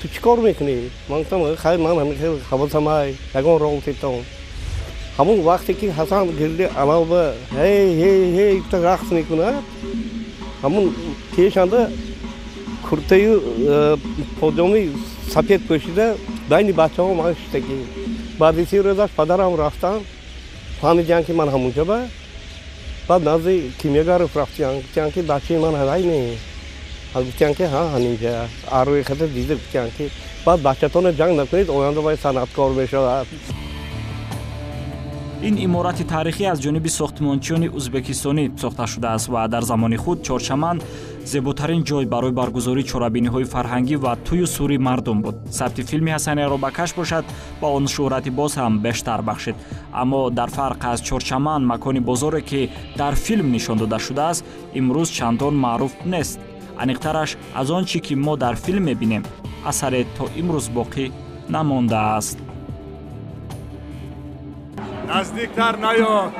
تو چیکار میکنی؟ من گفتم خیلی من همیشه حواسم هست یگان راه تیتم همون وقتی که حسن گرده علاوه هی رقص میکنه همون پیشنده کرته پاجامی سفید پوشیده بین بچه ها من شتگی بعد سی روزش پدرم رفتن فهمیدن که من همونجا به بعد نزدی کیمیاگر رفتن که بچه من هدای نی گفتن که ها همینجا آروی خطر دیده گفتن که بعد بچه‌تون جنگ نکنید آینده باید صنعتکار بشود. این عمارت تاریخی از جانب ساختمانچیان ازبکستانی ساخته شده است و در زمان خود چهارچمن زیباترین جای برای برگزاری چرابینی‌های فرهنگی و توی سوری مردم بود. ثبت فیلم حسن عروبکش باشد با آن شهرت باز هم بیشتر بخشید، اما در فرق از چهارچمن مکانی بزرگی که در فیلم نشان داده شده است امروز چندان معروف نیست. انیقترش از آنچه که ما در فیلم می‌بینیم اثر تا امروز باقی نمانده است. نزدیکتر نیا.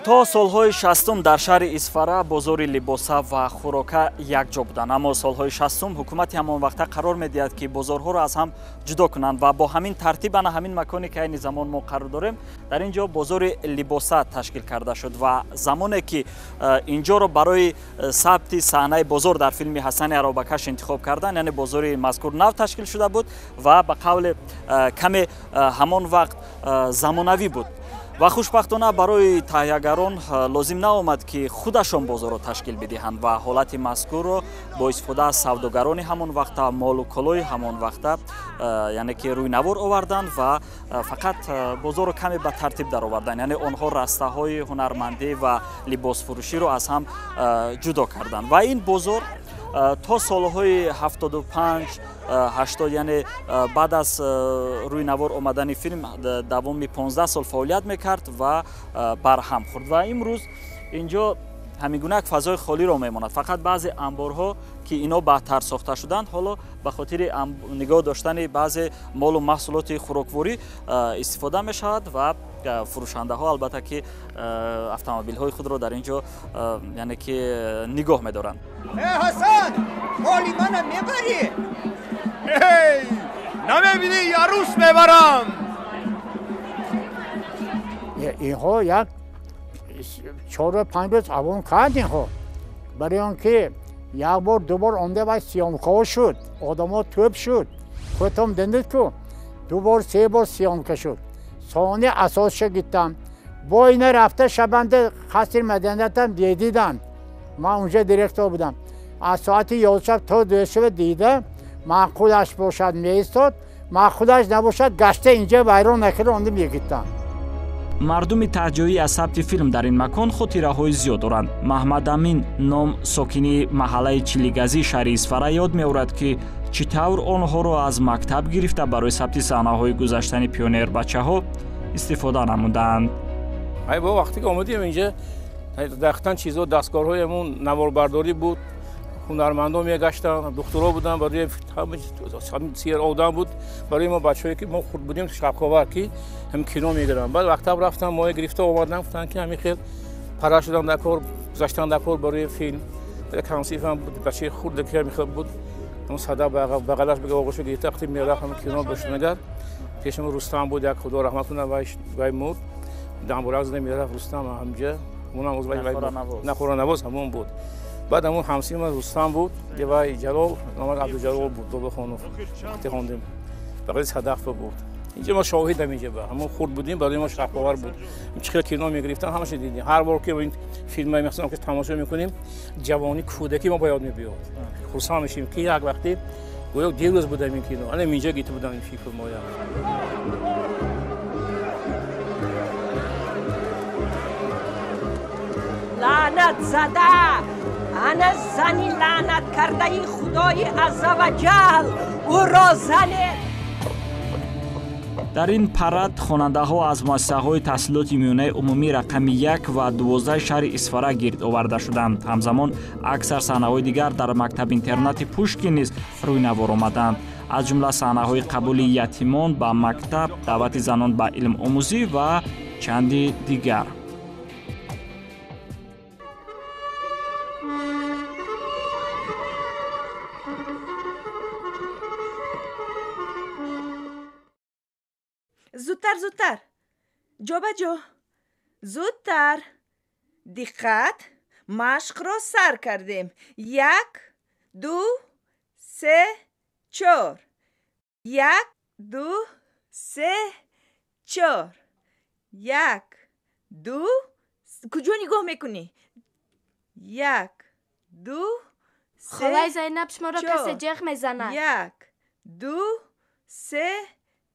то солҳои 60 дар шаҳри Исфара бозори либоса ва хӯрока якҷо буданд, аммо солҳои 60 ҳукумати ҳамонвақта қарор медиҳад ки бозорҳоро аз ҳам ҷудо кунанд ва бо ҳамин тартиб ана ҳамин маконе ки айни замон мо қарор дорем дар ин ҷо бозори либоса ташкил карда шуд ва замоне ки инҷоро барои сабти саҳнаи бозор дар филми Ҳасани Аробакаш интихоб карданд, яъне бозори мазкур нав ташкил шуда буд ва ба қавли каме ҳамон вақт замонавӣ буд. ва хушбахтона барои таҳиягарон лозим наомад ки худашон бозорро ташкил бидиҳанд ва ҳолати мазкурро бо истифода аз савдогарони ҳамон вақта молу колои ҳамон вақта яъне ки рӯйнавор оварданд ва фақат бозорро каме ба тартиб дароварданд, яъне онҳо растаҳои ҳунармандӣ ва либосфурӯширо аз ҳам ҷудо карданд ва ин бозор то солҳои 75-80 яъне баъд аз рӯйнавор омадани филм давоми 15 сол фаъолият мекард ва барҳам хӯрд ва имрӯз инҷо ҳамин гуна як фазои холиро мемонад. Фақат баъзе амборҳо ки ино баҳтар сохта шуданд ҳоло ба хотири нигоҳ доштани баъзе молу маҳсулоти хӯрокворӣ истифода мешавад ва фурӯшандаҳо албатта ки автомобилҳои худро дар ин ҷо яъне ки нигоҳ медоранд. ҳасан моли мана мебарӣ? намебинӣ ярӯс мебарам. инҳо як 4-5 рӯз авон кард инҳо барои он ки як бор дубор онда вай сиёмкаҳо шуд, одамо тӯб шуд. хӯдтон дидед ку 2 бор 3 бор сиёмка шуд. сони асосша гиттам бо ина рафта шабанда қасри маданиятам дидиданд. ман унҷа директор будам. аз соати 11 то 2 шаб дида маъқулаш бошад меистод, маъқулаш набошад гашта инҷа вайрон накарда онда мегиттам. мардуми таҳҷоӣ аз сабти филм дар ин макон хотираҳои зиёд доранд. маҳмад амин ном сокини маҳаллаи Чилигазӣ шаҳри Исфара ёд меорад ки чӣ тавр онҳоро аз мактаб гирифта барои сабти саҳнаҳои гузаштани пионербачаҳо истифода намуданд. бо вақте ки омадем инҷа дахтан чизо дастгорҳои ҳамун наворбардорӣ буд, ҳунармандон мегаштанд, духтуро буданд, барои сер одам буд, барои мо бачаҳое ки мо худ будем шабховар ки ҳам кино мегиранд. баъд мактаб рафтам, моҳе гирифта омадам, гуфтанд ки ҳамин хел пара шудам дар кор, гузаштан дар кор барои филм. камсифам буд, бачаи хурде ки ҳамин хел буд, ҳамун сада бағалаш бага оғӯшо гирифта вақти мерафт ҳамин кино бошунагар. пешам Рустам буд, як худо раҳмат кунад, вай мурд. дамбурак зада мерафт Рустам ҳамҷа, онам оз нахӯронавоз ҳамон буд. баъд ҳамун ҳамсин Рустам буд, вай Ҷалол, номад Абдуҷалол буд, Добохонов. вақте хондем бағали Садафа буд. инҷа мо шоҳидам, инҷа ба ҳамон хурд будем, барои мо шабховар буд. чӣ хел кино мегирифтам ҳамаша дидем. ҳар бор ки ин филмаи махсусан ки тамошо мекунем, ҷавонӣ кӯдакӣ мо ба ёд мебиёд. хурсанд мешавем ки як вақте гӯё дирӯз будам ин кино, алам инҷа гита будам ин фикр моя. лаънат зада ана зани лаънат кардаи худои аззаваҷал ӯро зане. дар ин парад хонандаҳо аз муассисаҳои таҳсилоти миёнаи умумӣ рақами 1 ва 12 шаҳри Исфара гирд оварда шуданд. ҳамзамон аксар саҳнаҳои дигар дар мактаб-интернати Пушкин низ рӯйнавор омаданд, аз ҷумла саҳнаҳои қабули ятимон ба мактаб, даъвати занон ба илмомӯзӣ ва чанди дигар. зудтар зудтар, ҷобаҷо, зудтар. диққат, машқро сар кардем. 1 2 3 4. 1 2 3 4. 1 2. куҷо нигоҳ мекунӣ? 1 2 3 холаи Зайнаб шуморо касе ҷеғ мезанад. 1 2 3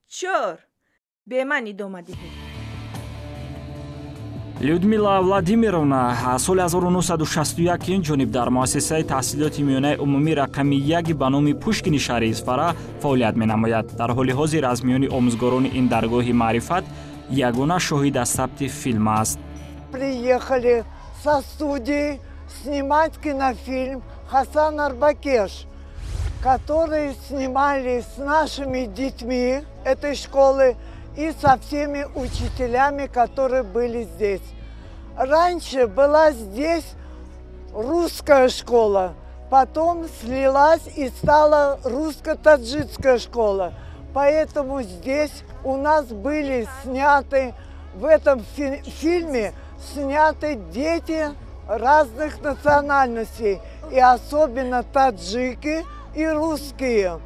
4. به من ادامه دهید. людмила владимировна соли 1961 ҷониб дар муассисаи таҳсилоти миёнаи умумӣ рақами 1 ба номи Пушкини шаҳри Исфара фаъолият менамояд. дар ҳоли ҳозир аз миёни омӯзгорони ин даргоҳи маърифат ягона шоҳид аз сабти филм аст. Приехали со студии снимать кинофильм «Хасан Арбакеш», который снимали с нашими детьми этой школы и со всеми учителями, которые были здесь. Раньше была здесь русская школа, потом слилась и стала русско-таджикская школа. Поэтому здесь у нас были сняты, в этом фильме сняты дети разных национальностей, и особенно таджики и русские.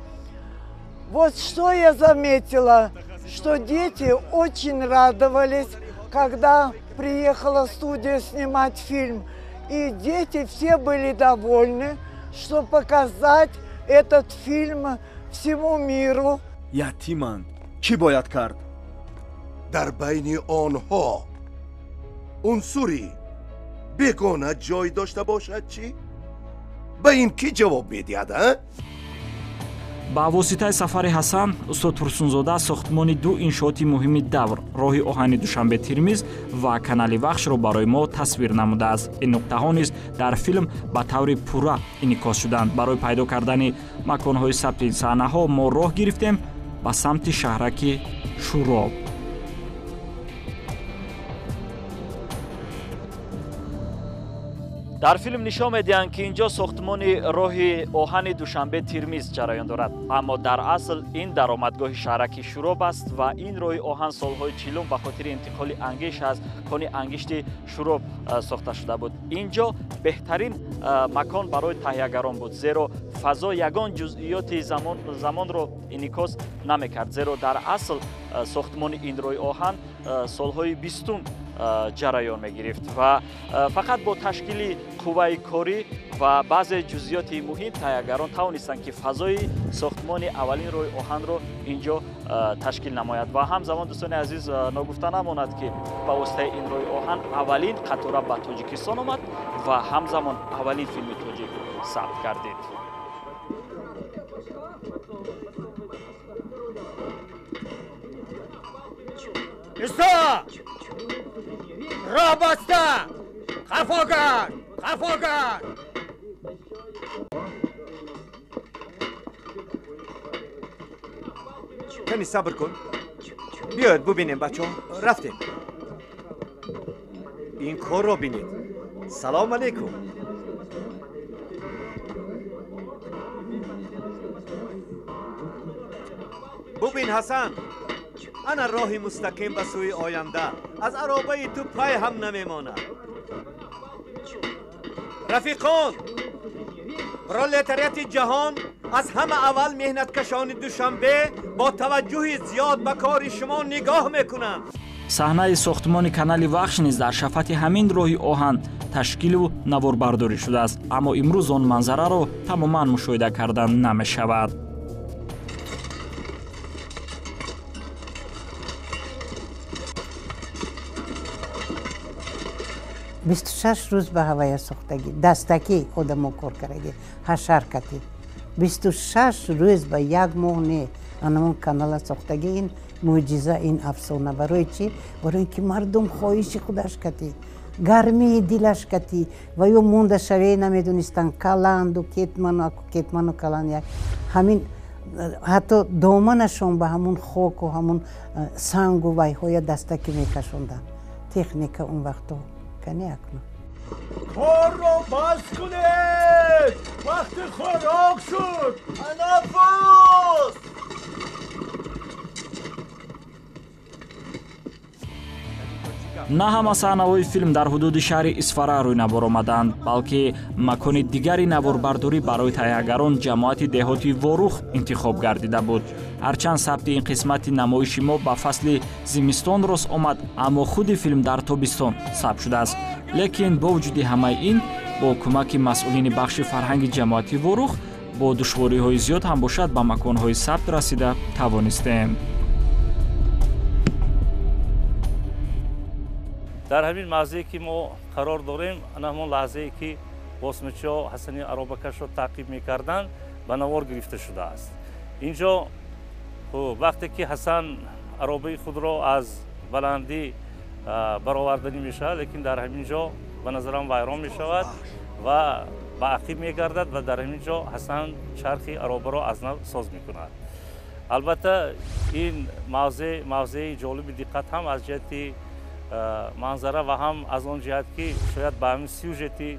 Вот что я заметила, что дети очень радовались, когда приехала студия снимать фильм. И дети все были довольны, что показать этот фильм всему миру. یتیمند چی باید کرد؟ در بین آنها عنصری بگونه جای داشته باشد چی؟ به این کی جواب میدهد ها؟ با واسطه سفر حسن استاد فرسونزاده ساختمان دو انشاءات مهم دور راه آهن دوشنبه ترمیز و کانال وخش را برای ما تصویر نموده است. این نکته ها نیز در فیلم به طور پورا انعکاس شدند. برای پیدا کردن مکان‌های ثبت این صحنه‌ها ما راه گرفتیم به سمت شهرک شوراب. در فیلم نشان می‌دهند که اینجا ساختمان راه آهن دوشنبه ترمیز جریان دارد، اما در اصل این درآمدگاه شهرک شوراب است و این راه آهن سالهای 40 به خاطر انتقال انگشت از کان انگشت شوراب ساخته شده بود. اینجا بهترین مکان برای تهیه‌گران بود، زیرا فضا یگان جزئیات زمان را انعکاس نمی‌کرد، زیرا در اصل ساختمان این راه آهن سالهای 20 جریان می‌گرفت و فقط با تشکیل قوه کاری و بعض جزئیات مهم تهیه‌گران توانستند که فضای ساختمان اولین راه آهن را اینجا تشکیل نماید. و همزمان دوستان عزیز نگفته نماند که با واسطه این راه آهن اولین قطار به تاجیکستان آمد و همزمان اولین فیلم تاجیک ثبت گردید. راه بسته خفاگر خفاگر کمی صبر کن بیاید ببینیم بچه ها رفتیم. این کار رو بینید. سلام علیکم. ببین حسن، انا راهی مستقیم به سوی آینده از عرابه تو پای هم نمیماند. رفیقان، پرولتاریات جهان از همه اول مهنتکشان دوشنبه با توجه زیاد به کار شما نگاه میکنند. صحنه ساختمان کانال وخش نیز در شفت همین راه آهن تشکیل و نواربرداری شده است، اما امروز آن منظره را تماما مشاهده کردن نمی شود. 26 روز به هوای سوختگی دستکی آدمو کار کردی حشر کردی 26 روز به یک ماه نه انمون کانال سوختگی این معجزه این افسانه برای چی؟ برای اینکه مردم خواهش خودش کردی گرمی دلش کردی و یا مونده شوی نمیدونستن کلند و کتمان و کلند یک همین حتی دامنشون به همون خاک و همون سنگ و ویهای دستکی میکشوندن تکنیک اون وقتا کنی اکنون کار رو باز کنید وقت خوراک شد تنفس نه همه صحنه‌های فیلم در حدود شهر اسفره روی نوار آمدند، بلکه مکان دیگری نواربرداری برای تهیه‌گران جماعت دهاتی واروخ انتخاب گردیده بود. هرچند ثبت این قسمت نمایش ما به فصل زمستان راست آمد، اما خود فیلم در تابستان ثبت شده است. لیکن با وجود همه این با کمک مسئولین بخش فرهنگ جماعتی واروخ با دشواری‌های زیاد هم باشد به مکان‌های ثبت رسیده توانستیم. در همین موضعی که ما قرار داریم همون لحظه‌ای که باسمچی‌ها حسنی عرابکش را تعقیب می‌کردند به نوار گرفته شده است. اینجا وقتی که حسن عرابه خود را از بلندی برآوردنی میشه، لیکن در همین جا به نظرم ویران میشود و به عقب میگردد و در همین جا حسن چرخ عرابه را از نو ساز میکند. البته این موضع جالب دقت هم از جهت манзара ва ҳам аз он ҷиҳат ки шояд ба ҳамин сюжети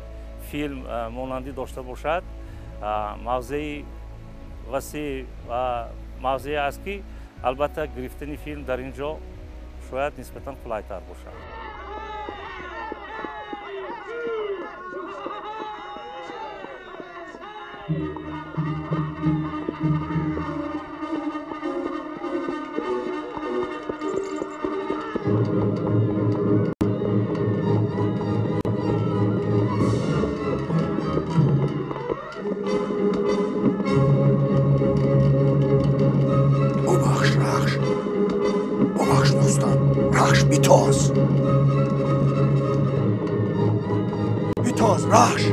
филм монандӣ дошта бошад, мавзеи васеъ ва мавзее аст ки албатта гирифтани филм дар ин ҷо шояд нисбатан қулайтар бошад. ببخش دوستان، رخش بیتاز رخش.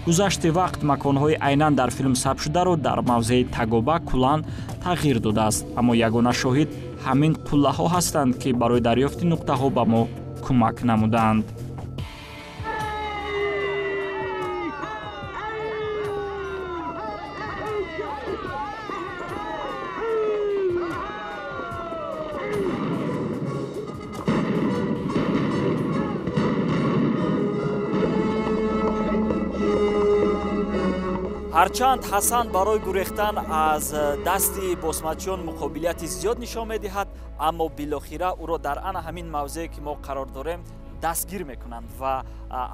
гузашти вақт маконҳои айнан дар филм сабт шударо дар мавзеи Тагоба куллан тағйир додааст, аммо ягона шоҳид ҳамин қуллаҳо ҳастанд, ки барои дарёфти нуқтаҳо ба мо кӯмак намуданд. ҳарчанд Ҳасан барои гурехтан аз дасти босмачиён муқобилияти зиёд нишон медиҳад, аммо билохира ӯро дар ана ҳамин мавзее ки мо қарор дорем дастгир мекунанд ва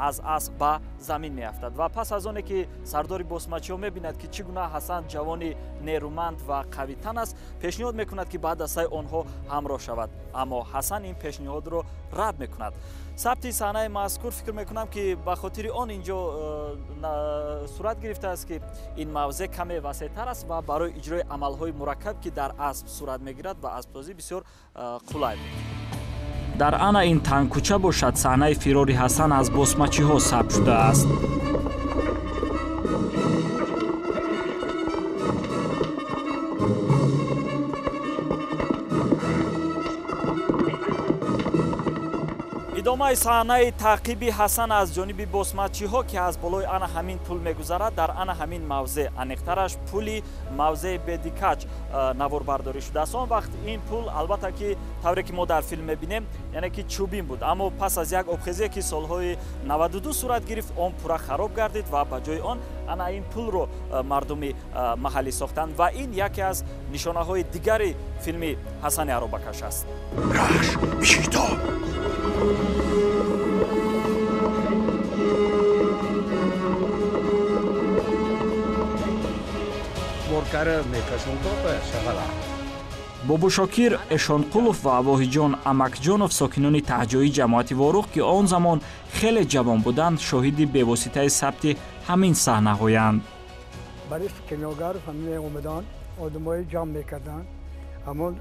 аз асб ба замин меафтад. Ва пас аз оне ки сардори босмачиҳо мебинад ки чӣ гуна Ҳасан ҷавони нерӯманд ва қавитан аст, пешниҳод мекунад ки ба дастаи онҳо ҳамроҳ шавад, аммо Ҳасан ин пешниҳодро рад мекунад. сабти саҳнаи мазкур фикр мекунам ки ба хотири он инҷо сурат гирифтааст ки ин мавзеъ каме васеътар аст ва барои иҷрои амалҳои мураккаб ки дар асб сурат мегирад ва асбдозӣ бисёр қулай буд. дар ана ин тангкӯча бошад саҳнаи фирори Ҳасан аз босмачиҳо сабт шудааст. идомаи саҳнаи таъқиби Ҳасан аз ҷониби босмачиҳо ки аз болои ана ҳамин пул мегузарад дар ана ҳамин мавзеъ, аниқтараш пули мавзеи Бедикач наворбардорӣ шудааст. Он вақт ин пул албатта ки тавре ки мо дар филм мебинем, яъне ки чӯбин буд, аммо пас аз як обхезие ки солҳои 92 сурат гирифт, он пурра хароб гардид ва ба ҷои он ана ин пулро мардуми маҳаллӣ сохтанд ва ин яке аз нишонаҳои дигари филми Ҳасани Аробакаш аст. бобушокир эшонқулов ва авоҳиҷон амакҷонов сокинони таҳҷоии ҷамоати Ворух ки он замон хеле ҷавон буданд, шоҳиди бевоситаи сабти ҳамин саҳнаҳоянд. барои киногар ҳамин омадан одамои ҷамъ мекарданд, ҳамон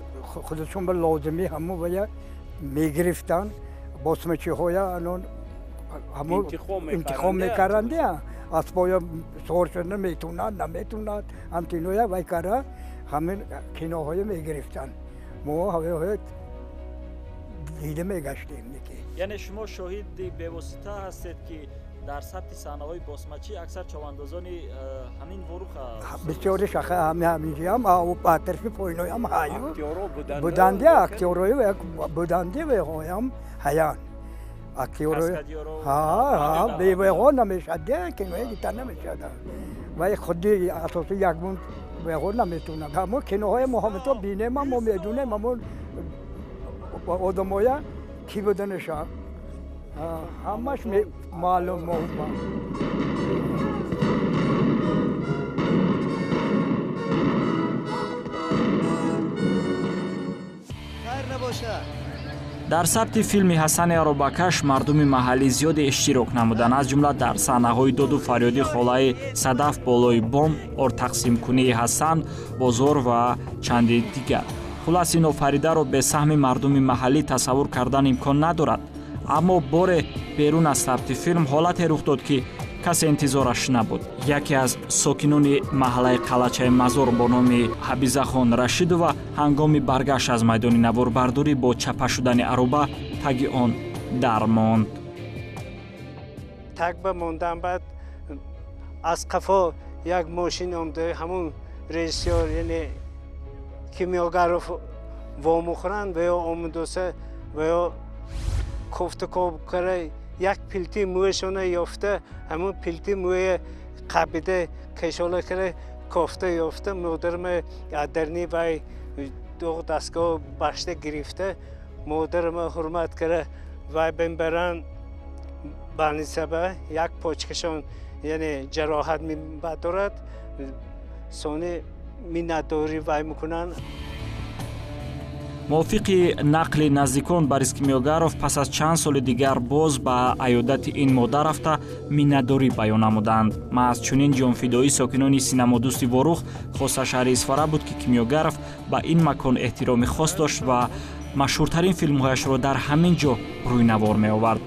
худашон ба лозимӣ ҳамон вая мегирифтанд, босмачиҳоя анон ҳамон интихоб мекарданд, асбоя суол шуда метунад наметунад, ҳамтиноя вай кара ҳамин киноҳоя мегирифтанд. мо ҳавоҳоя дида мегаштем. яъне шумо шоҳиди бевосита ҳастед ки дар сабти саҳнаҳои босмачӣ аксар чавандозони ҳамин Ворух бисёри шаха ҳаминҷиам ба тарафи поиноям ҳаю буданди актёрои буданди веҳоям ҳаян актёрои бевеҳо намешад, кинои дита намешад, вай худи асоси якбун веҳо наметунад. ҳамо киноҳои мо ҳамато бинем, мо медунем ҳамон одамоя ки буданаша ҳамаш маълум моҳуба. дар сабти филми Ҳасани Аробакаш мардуми маҳаллӣ зиёде иштирок намуданд, аз ҷумла дар саҳнаҳои доду фарёди холаи Садаф болои бом, ортақсимкунии Ҳасан, бозор ва чанде дигар. хулас ин офаридаро бесаҳми мардуми маҳаллӣ тасаввур кардан имкон надорад. аммо боре берун аз сабти филм ҳолате рух дод ки касе интизораш набуд. яке аз сокинони маҳаллаи Қалачаи Мазор бо номи Ҳабизахон Рашидова ҳангоми баргашт аз майдони наворбардорӣ бо чапа шудани ароба таги он дармонд. تک موندم بعد از قفا یک ماشین آمده همون رئیسیار یعنی کیمیاگر رو وامخورن و یا آمدوسه و یا کفت کاب کرده یک پلتی مویشونه یافته همون پلتی موی قبیده کشاله کرده کافته یافته مادرم درنی بای دو دستگاه باشته گرفته مادرم حرمت کرده و بنبرن بانیسبه یک پاچکشان یعنی جراحت می بدارد سونی می نداری وای میکنن. موافق نقل نزدیکان باریس کیمیاگرов پس از چند سال دیگر باز به عیادت این مادر رفته میناداری بیان نمودند. از چنین جانفدایی ساکنان سینمادوستی واروخ خاصه شهر اصفهان بود که کیمیاگرов به این مکان احترام خاص داشت و مشهورترین فیلمهایش را در همین جا روی نوار می آورد.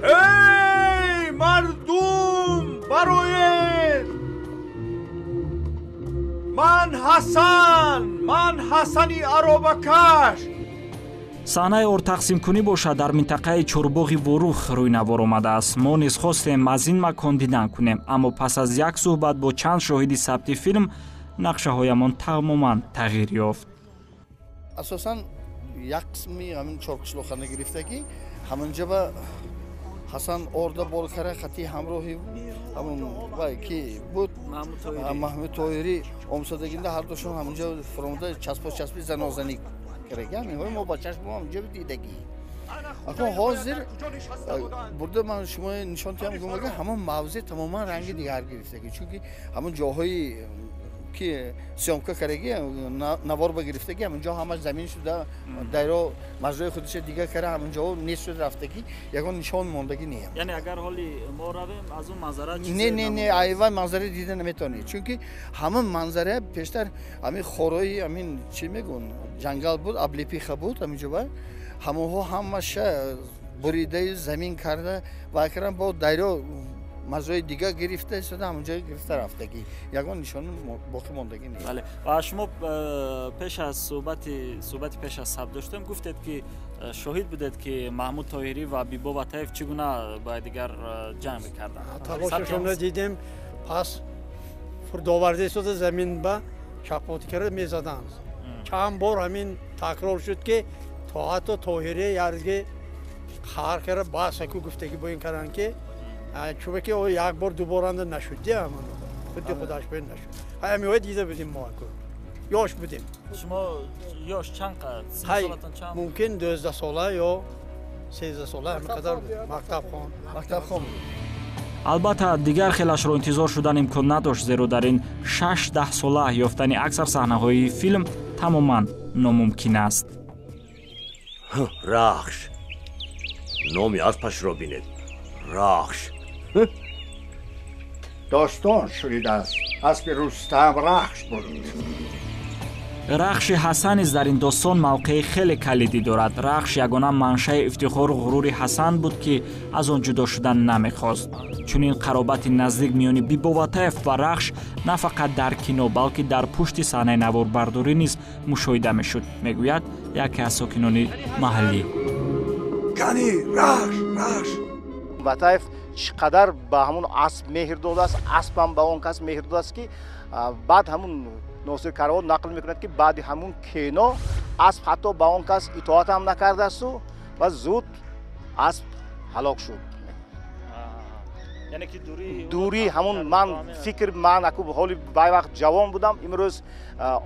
ای مردم برآیید! من حسنی عرابکش. صحنه اور تقسیم کنی باشد در منطقه چورباغی واروخ روی نوار آمده است. ما نیز خواستیم از این مکان دیدن کنیم اما پس از یک صحبت با چند شاهد ثبت فیلم نقشه هایمان تماما تغییر یافت. اساساً یک قسمی همین چورقشلوخانه گرفتگی همونجا با حسن орда болкара خطی همراهی همون وای کی بود محمود طاهری اومسادگینده هر دوشون همونجا فرموده چسبی زنازنی کرده میگم ما با چشم ما همونجا دیدگی اما حاضر برده من شما نشان تیم گفتم همون موضوع تماما رنگ دیگر گرفتگی چون همون جاهای که سیامکا کرگی نوار بگرفتگی همونجا همش زمین شده دایره مجرای خودش دیگه کرده همونجا نیست شده رفتگی یکان نشان موندگی نیست. یعنی اگر حالی ما رویم از اون منظره نه ایوان منظره دیده نمیتونی چون که همون منظره پیشتر همین خورایی همین چی میگن جنگل بود ابلیپیخه بود همینجا بود همونها همش بریده زمین کرده و اکرم با دایره مجرای دیگه گرفته شده همونجا گرفته رفتگی یگان نشان باقی ماندگی نیست. بله و شما پیش از صحبت پیش از ثبت داشتم گفتید که شاهد بودید که محمود طاهری و بیبا بطایف چگونه با دیگر جنگ می‌کردند. تلاششون را دیدیم پس فردآورده شده زمین با چپاتی کرده می‌زدند. چند بار همین تکرار شد که تا حتی طاهری یارگی خار کرده بحث کو گفتگی با این کردن که چون که او یک بار دوباره نشد دیگه خودی خودش بین نشد همین دیده بودیم ما یاش بودیم. شما یاش چند قد؟ سالتون چند؟ ممکن 12 ساله یا 13 ساله همینقدر بود. مکتب خوان. البته دیگر خیلیش را انتظار شدن امکان نداشت زیرا در این 6-10 ساله یافتن اکثر صحنه‌های فیلم تماما ناممکن است. رخش نامی اسبش را بینید. رخش داستان شده است اسب رستم رخش بود. رخش حسن نیز در این داستان موقع خیلی کلیدی دارد. رخش یگانه منشأ افتخار و غرور حسن بود که از آن جدا شدن نمیخواست. چون این قرابت نزدیک میان بیبا بطایف و رخش نه فقط در کینو بلکه در پشت صحنه نواربرداری نیز مشاهده میشد. میگوید یکی از ساکنان محلی. کنی رخش بطایف چقدر به همون اسب مهر داده است اسب هم به اون کس مهر داده است که بعد همون ناصر کروان نقل میکند که بعد همون کینو اسب حتی به اون کس اطاعت هم نکرده است و زود اسب هلاک شد. یعنی که دوری همون من اکو حالی بای وقت جوان بودم امروز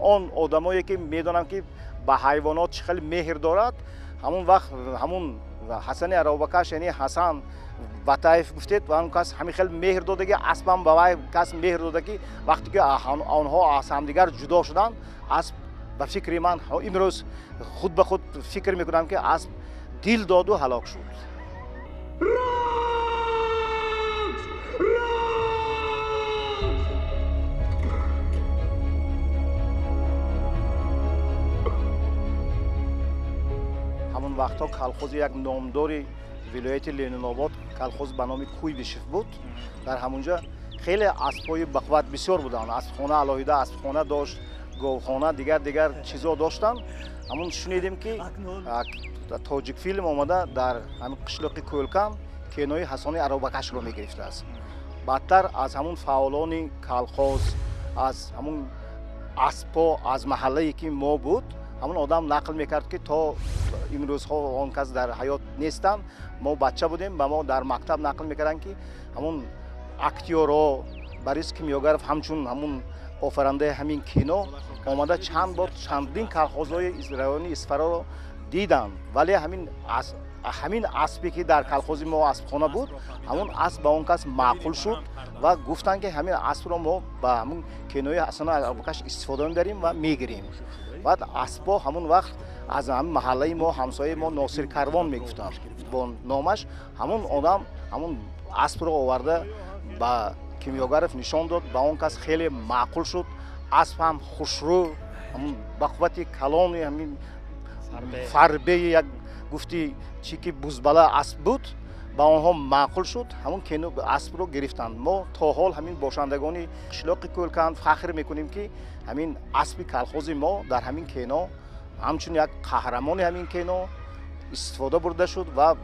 اون آدمایی که میدونم که به حیوانات چقدر مهر دارد همون وقت همون حسن عرابکش یعنی حسن بطایف گفتید و اون کس همین خیلی مهر داده که اسب هم به کس مهر داده که وقتی که آنها از همدیگر جدا شدن اسب به فکر من امروز خود به خود فکر میکنم که اسب دل داد و هلاک شد. همون وقتا کلخوز یک نامداری ولایت لنین‌آباد کلخوز به نام کویبشیف بود. در همونجا خیلی اسب‌های بقوت بسیار بودن. اسبخانه علاوه اسبخانه داشت، گاوخانه دیگر چیزا داشتن. همون شنیدیم که تاجیک فیلم آمده در همین قشلاق کولکان кинои ҳасани аробакашро мегирифтааст. бадтар аз ҳамун фаъолони калхоз, аз ҳамун аспо, аз маҳаллае ки мо буд, ҳамун одам нақл мекард ки то имрӯзҳо он кас дар ҳаёт нестанд. мо бача будем ба мо дар мактаб нақл мекарданд ки ҳамун актёрҳо Борис Кимёгаров ҳамчун ҳамун офарандаи ҳамин кино омада чанд бор чандин калхозҳои райони Исфаронро диданд, вале ҳамин аспе ки дар калхози мо аспхона буд, ҳамун асп ба он кас маъқул шуд ва гуфтанд ки ҳамин аспро мо ба ҳамун кинои Ҳасан Арабакаш истифода мебарем ва мегирем. баъд аспо ҳамун вақт аз ҳамин маҳаллаи мо ҳамсояи мо Носир Карвон мегуфтанд бо номаш, ҳамун одам ҳамун аспро оварда ба Кимёгаров нишон дод, ба он кас хеле маъқул шуд. Асп ҳам хушрӯ, ҳамун ба қуввати калони ҳамин фарбеи як гуфти чӣ ки бузбала асп буд, ба онҳо маъқул шуд, ҳамун кино аспро гирифтанд. мо то ҳол ҳамин бошандагони қишлоқи Кӯлканд фахр мекунем ки ҳамин аспи калхози мо дар ҳамин кино ҳамчун як қаҳрамони ҳамин кино истифода бурда шуд ва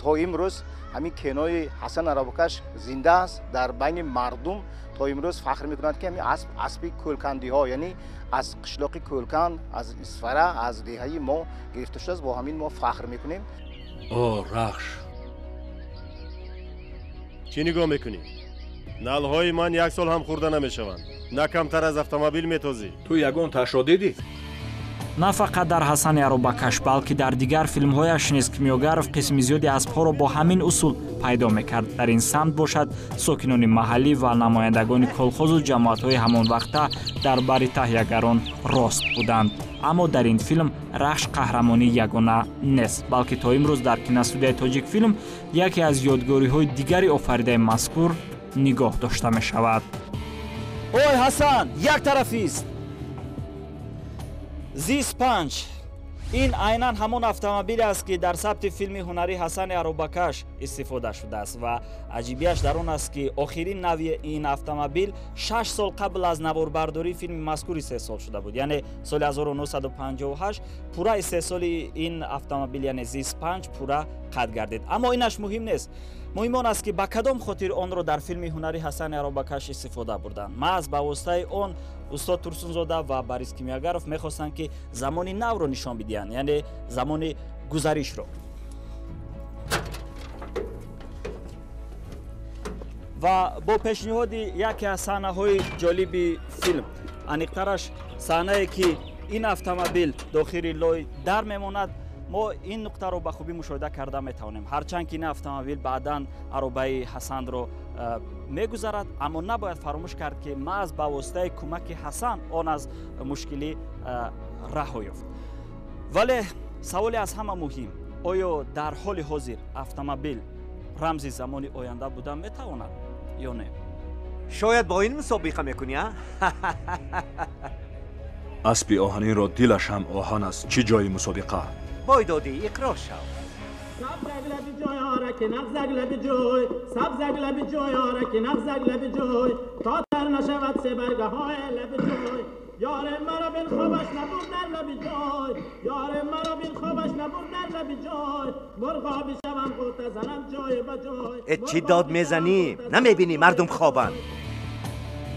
то имрӯз ҳамин кинои Ҳасан Арабакаш зинда аст дар байни мардум. то имрӯз фахр мекунанд ки ҳамин аспи кӯлкандиҳо, яъне аз қишлоқи Кӯлканд, аз Исфара, аз деҳаи мо гирифта шудааст. бо ҳамин мо фахр мекунем. о рахш, чӣ нигоҳ мекунӣ? налҳои ман як сол ҳам хӯрда намешаванд. на камтар аз автомобил метозӣ. ту ягон ташро дидӣ? на фақат дар Ҳасани Арабакаш, балки дар дигар филмҳояш низ Кимёгаров қисми зиёди аспҳоро бо ҳамин усул пайдо мекард. дар ин самт бошад сокинони маҳаллӣ ва намояндагони колхозу ҷамоатҳои ҳамонвақта дар бари таҳягарон рост буданд. аммо дар ин филм рахш қаҳрамонӣ ягона нест, балки то имрӯз дар киностудияи Тоҷикфилм яке аз ёдгориҳои дигари офаридаи мазкур нигоҳ дошта мешавад. ой Ҳасан, як тарафист. Зис-5 ин айнан ҳамон автомобиле аст ки дар сабти филми ҳунарӣ Ҳасани Арабакаш истифода шудааст ва аҷибияш дар он аст ки охирин нави ин автомобил 6 сол қабл аз наворбардории филми мазкур истеҳсол шуда буд, яъне соли 1958 пура истеҳсоли ин автомобил, яъне Зис-5 пура қад гардид. аммо инаш муҳим нест. муҳим он аст ки ба кадом хотир онро дар филми ҳунарӣ Ҳасани Арабакаш истифода бурданд. маҳз ба воситаи он устод Турсунзода ва Борис Кимёгаров мехостанд ки замони навро нишон бидиҳанд, яъне замони гузаришро. ва бо пешниҳоди яке аз саҳнаҳои ҷолиби филм, аниқтараш саҳнае ки ин автомобил дохили лой дар мемонад, мо ин нуқтаро ба хубӣ мушоҳида карда метавонем. ҳарчанд ки ин автомобил баъдан аробаи Ҳасанро мегузарад, аммо набояд фаромӯш кард ки маҳз ба воситаи кӯмаки Ҳасан он аз мушкилӣ раҳо ёфт. вале саволи аз ҳама муҳим, оё дар ҳоли ҳозир автомобил рамзи замони оянда буда метавонад ё не? шояд бо ин мусобиқа мекунӣ? аспи оҳанинро дилаш ҳам оҳан аст. чӣ ҷои мусобиқа? бойдодӣ иқрор шав. یار مرا بین خوابش نبود در لبی جای یار مرا بین خوابش نبود در لبی جای مرغا بشوم قوت زنم جای به جای چی داد میزنی؟ نمیبینی مردم خوابن؟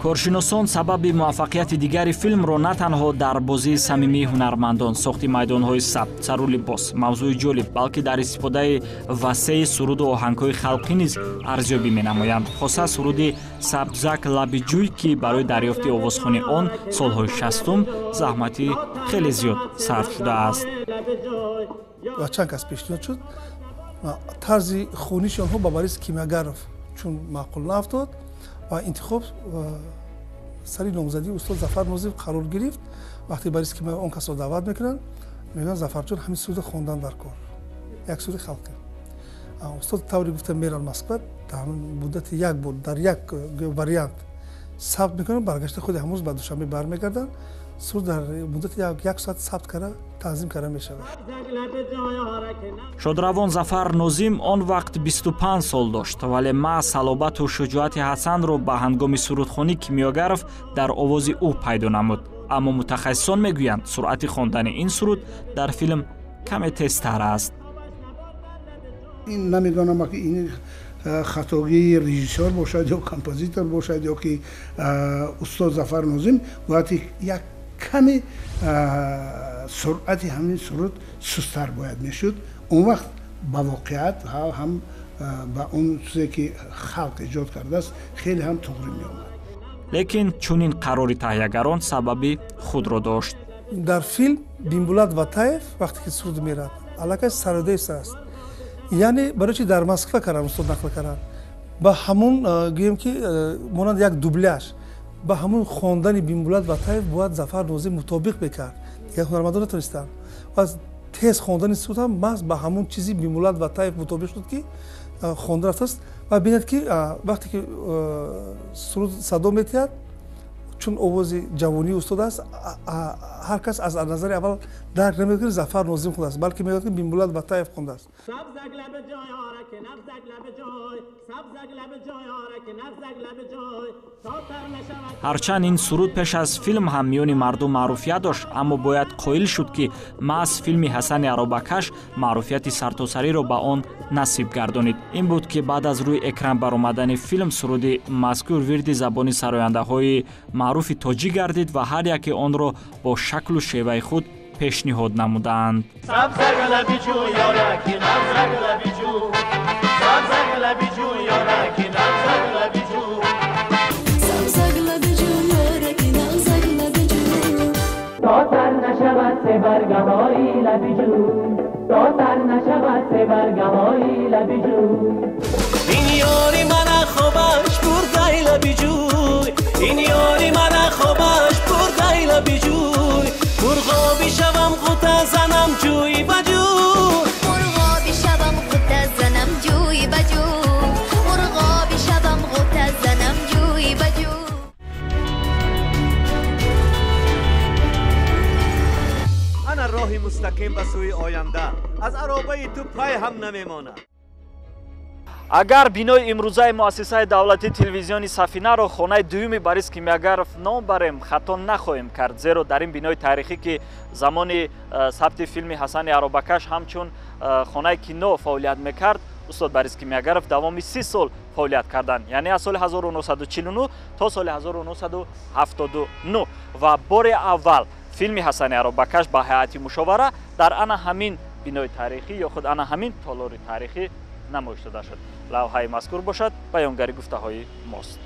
коршиносон сабаби муваффақияти дигари филмро на танҳо дар бозии самимии ҳунармандон, сохти майдонҳои сабт, сару либос, мавзӯи ҷолиб, балки дар истифодаи васеи суруду оҳангҳои халқӣ низ арзёбӣ менамоянд. хоса суруди Сабзак лаби ҷӯй ки барои дарёфти овозхони он солҳои 60 заҳмати хеле зиёд сарф шудааст. ва чанд кас пешниҳод шуд, тарзи хониши онҳо ба Борис Кимёгаров чун маъқул нафтод ва интихоб сари номзадии устод Зафар Нозим қарор гирифт. вақте Борис Кимёгаров он касро даъват мекунанд, мегӯянд Зафарҷон ҳамин суруд хондан дар кор, як суруди халқӣ. устод тавре гуфта меранд Москва, дар муддати як бор дар як вариант сабт мекунанд, баргашта худи ҳамрӯз ба душанбе бармегарданд. суруд дар муддати як соат сабт карда танзим карда мешавад. шодравон Зафар Нозим он вақт 25 сол дошт, вале ма салобату шуҷоати Ҳасанро ба ҳангоми сурудхонӣ Кимёгаров дар овози ӯ пайдо намуд. аммо мутахассисон мегӯянд суръати хондани ин суруд дар филм каме тезтар аст. این نمیدانم که این خطاگی رژیسور باشد یا کمپوزیتور باشد یا که استاد ظفر ناظم وقتی یک کمی سرعت همین سرود سستر باید میشد اون وقت با واقعیت هم با اون چیزی که خلق ایجاد کرده است خیلی هم توغری می آمد. لیکن چونین قراری تهیه‌گران سببی خود را داشت. در فیلم بیمبولات وطایف وقتی که سرود میرد علاقه سرودیس است. یعنی برای چی در مسکو کردن استاد نقل کردن با همون گیم که مانند یک دوبلاژ با همون خواندن بیمبولات وطایف باید ظفر ناظم مطابق بکرد. یک هنرمندان نتونستن و از تیز خواندن سرود هم محض با همون چیزی بیمبولات وطایف مطابق شد که خوانده رفته است و ببینید که وقتی که سرود صدا میتید چون آواز جوانی استاد است هر کس از نظر اول درک نمیکنه ظفر ناظم خود است بلکه میگه که بیمبولات وطایف خونده است. هرچند این سرود پیش از فیلم هم میون مردم معروفیت داشت اما باید قائل شد که محض فیلم حسن عرابکش معروفیت سرتاسری را به آن نصیب گردانید. این بود که بعد از روی اکران برآمدن فیلم سرود مذکور ورد زبانی سراینده های معروف تاجیک گردید و هر یک آن را با شکل و شیوه خود پیشنهاد نمودند. این یاری من خوبش بردای لبی جوی این یاری من خوبش بردای لبی جوی مرغابی شوم قوت زنم جوی بجوی مرغابی شوم قوت زنم جوی بجوی مرغابی شوم قوت زنم جوی بجوی انا راهی مستقیم به سوی آینده از عرابه تو پای هم نمیماند. اگر بینای امروزه مؤسسه دولتی تلویزیونی سفینه را خانه دوم باریس کیمیاگرف نام بریم خطا نخواهیم کرد زیرا در این بینای تاریخی که زمان ثبت فیلم حسن عرابکش همچون خانه کینو فعالیت میکرد استاد باریس کیمیاگرف دوامی 30 سال فعالیت کردند یعنی از سال 1949 تا سال 1979 و بار اول فیلم حسن عرابکش با هیئت مشاوره در انا همین بینای تاریخی یا خود انا همین تالار تاریخی نمایش داده شد. لوحه مذکور باشد بیانگر گفته های ماست.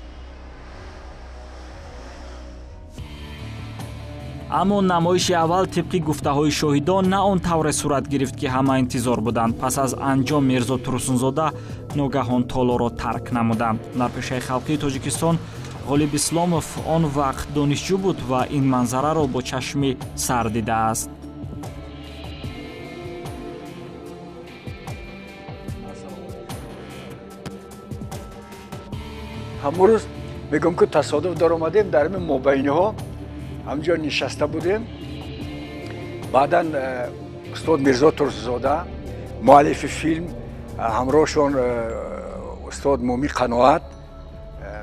اما نمایش اول طبق گفته های شاهدان نه آن طور صورت گرفت که همه انتظار بودند. پس از انجام میرزا ترسونزاده ناگهان تالار را ترک نمودند. هنرپیشه خلقی تاجیکستان غالب اسلاموف آن وقت دانشجو بود و این منظره را با چشم سر دیده است. امروز میگم که تصادف در اومدیم در این مبینه ها همجا نشسته بودیم بعدا استاد میرزا ترسونزاده مؤلف فیلم همراهشون استاد مومی قناعت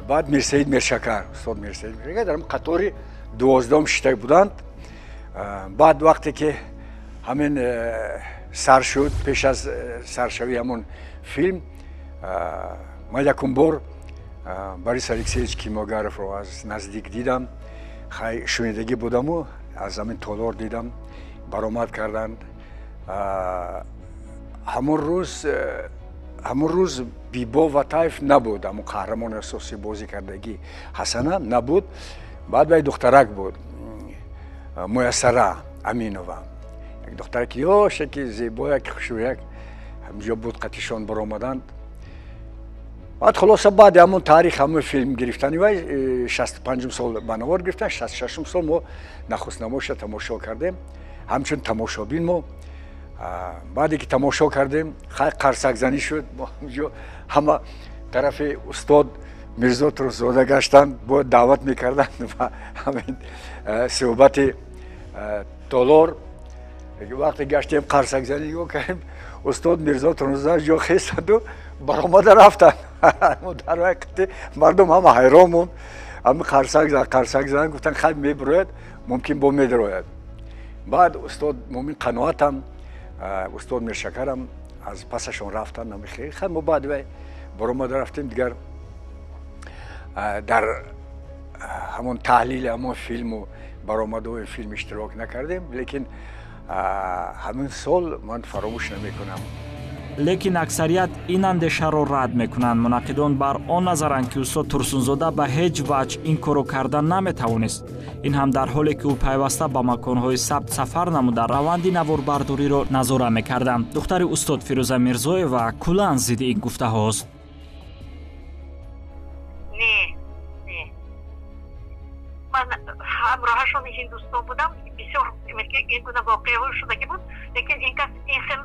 بعد میرسید میرشکر استاد میرسید میرشکر در این قطار 12 شیشته بودند. بعد وقتی که همین سر شد پیش از سرشوی همون فیلم من یکم بار باریس الکسیویچ کیمیاگرف رو از نزدیک دیدم خیلی شنیدگی بودم و از همین تالار دیدم برآمد کردند. همون روز بیبا وطایف نبود اما قهرمان اساسی بازی کردگی حسنه نبود بعد باید دخترک بود میسره امینوه یک دخترک یاشه که زیبا یک خوشویک همجا بود قطیشان برآمدند. بعد خلاصه بعد همون تاریخ همون فیلم گرفتنی و 65 سال بنوار گرفتن 66 سال ما نخست نمایش تماشا کردیم همچون تماشابین ما بعدی که تماشا کردیم خیلی قرصک زنی شد ما همونجا همه طرف استاد میرزا ترسونزاده گشتن با دعوت میکردن و همین صحبت تالار وقتی گشتیم قرصک زنی رو کردیم استاد میرزا ترسونزاده جا خیستند و برآمده رفتن در وقت مردم همه حیران موند همه قرصک زدن گفتن خیلی میبراید ممکن با میدراید. بعد استاد مومین قناعت هم استاد میرشکر هم از پسشون رفتن نمیخیر خیلی ما بعد وی برآمده رفتیم دیگر در همون تحلیل همون فیلم و برآمده و فیلم اشتراک نکردیم لیکن همین سال من فراموش نمیکنم. лекин аксарият ин андешаро рад мекунанд. мунаққидон бар он назаранд ки устод турсунзода ба ҳеҷ ваҷ ин корро кардан наметавонист. ин ҳам дар ҳоле ки ӯ пайваста ба маконҳои сабт сафар намуда раванди наворбардориро назора мекарданд. духтари устод фирӯза мирзоева куллан зидди ин гуфтаҳост. ман ҳамроҳашон ҳиндустон будам. бисёр ин гуна воқеаҳо шудагӣ буд, лекин ин кас ин хел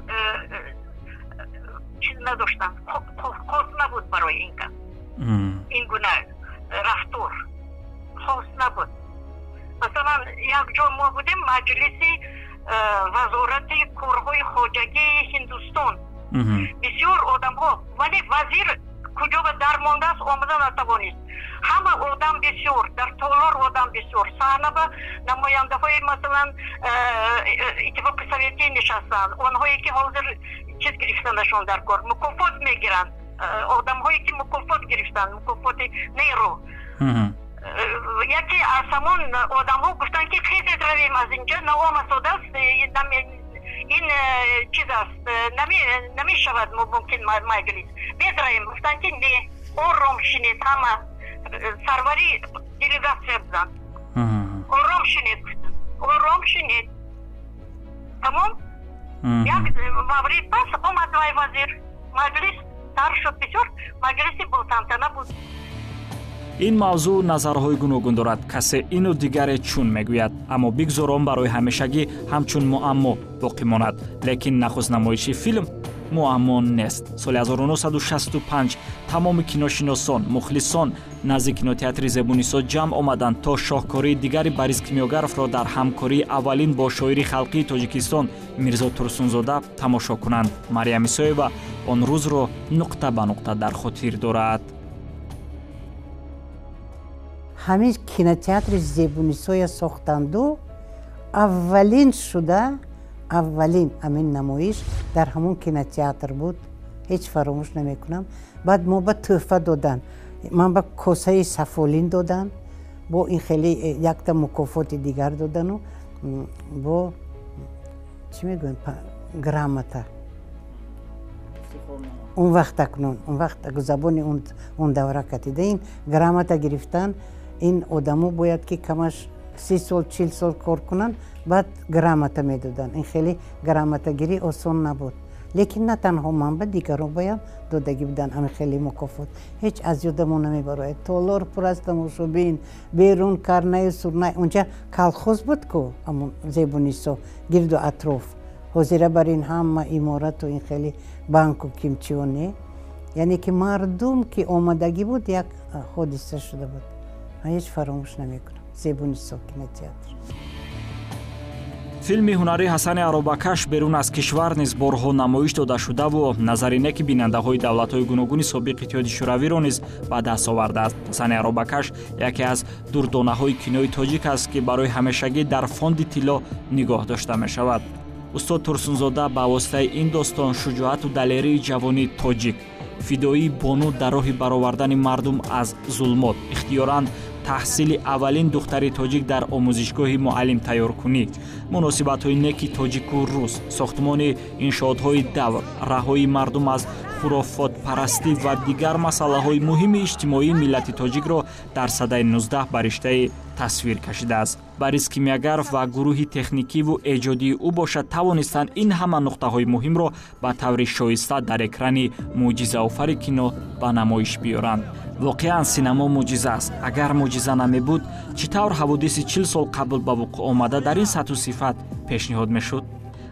чиз надоштанд, хос набуд барои ин кас. ин гуна рафтор хос набуд. масалан як ҷо мо будем маҷлиси вазорати корҳои хоҷагии ҳиндустон. бисёр одамҳо, вале вазир куҷо ба дармондааст омада натавонист. ҳама одам бисёр, дар толор одам бисёр. саҳнаба намояндаҳои масалан иттифоқи советӣ нишастанд, онҳое ки ҳозир чиз гирифтанашон дар кор мукофот мегиранд, одамҳое ки мукофот гирифтанд, мукофоти нерӯ. яке аз ҳамон одамҳо гуфтанд ки хезед равем аз инҷа, наомасодааст, ин чиз аст, намешавад мумкин маҷлис. безравем. гуфтанд ки не, ором шинед, ҳама сарвари делегация буданд. ором шинед, ором шинед. тамом. як маврид пас омад вай вазир. маҷлис тар шуд бисёр, маҷлиси бутантана буд. ин мавзӯъ назарҳои гуногун дорад. касе ину дигаре чун мегӯяд, аммо бигзор он барои ҳамешагӣ ҳамчун муаммо боқӣ монад. лекин нахуст намоиши филм муаммо нест. соли 1965 тамоми киношиносон, мухлисон назди кинотеатри зебунисо ҷамъ омаданд то шоҳкории дигари Борис Кимёгаровро дар ҳамкории аввалин бо шоири халқии Тоҷикистон Мирзо Турсунзода тамошо кунанд. Мариям Исоева он рӯзро нуқта ба нуқта дар хотир дорад. ҳамин кинотеатри зебунисоя сохтанду аввалин шуда, аввалин амин намоиш дар ҳамон кинотеатр буд. ҳеҷ фаромӯш намекунам. баъд мо ба тӯҳфа додан, ман ба косаи сафолин додан, бо ин хеле якта мукофоти дигар додану бо чӣ мегӯем грамота. он вақт акнун, он вақт забони он давра катида ин грамота гирифтан. ин одамо бояд ки камаш 30 сол 40 сол кор кунанд, баъд грамота медоданд. ин хеле грамотагирӣ осон набуд. лекин на танҳо ман ба дигарон боям додагӣ буданд. ами хеле мукофот ҳеҷ аз ёдамон намебарояд. толор пур аз тамошобин, берун карнаю сурнай. онҷа калхоз буд ку амон зебунисо гирду атроф. ҳозира бар ин ҳама иморату ин хеле банку кимчион не. яъне ки мардум ки омадагӣ буд як ҳодиса шуда буд. ҳеҷ фаромӯш намекунам. зебунисо кинотеатр. филми ҳунари Ҳасани Аробакаш берун аз кишвар низ борҳо намоиш дода шудаву назарине ки бинандаҳои давлатҳои гуногуни собиқи иттиҳоди шӯравиро низ ба даст овардааст. Ҳасани Аробакаш яке аз дурдонаҳои кинои тоҷик аст ки барои ҳамешагӣ дар фонди тилло нигоҳ дошта мешавад. устод Турсунзода ба воситаи ин достон шуҷоату далерии ҷавонии тоҷик, фидоии бону дар роҳи баровардани мардум аз зулмот, ихтиёран таҳсили аввалин духтари тоҷик дар омӯзишгоҳи муаллим тайёркунӣ, муносибатҳои неки тоҷику рус, сохтмони иншоотҳои давр, раҳои мардум аз хурофотпарастӣ ва дигар масъалаҳои муҳими иҷтимоии миллати тоҷикро дар садаи 19 ба риштаи тасвир кашидааст. Борис Кимёгаров ва гурӯҳи техникиву эҷодии ӯ бошад тавонистанд ин ҳама нуқтаҳои муҳимро ба таври шоиста дар экрани мӯъҷизаофари кино ба намоиш биёранд. воқеан синамо мӯъҷиза аст. агар мӯъҷиза намебуд, чӣ тавр ҳаводиси 40 сол қабл ба вуқӯъ омада дар ин сатҳу сифат пешниҳод мешуд?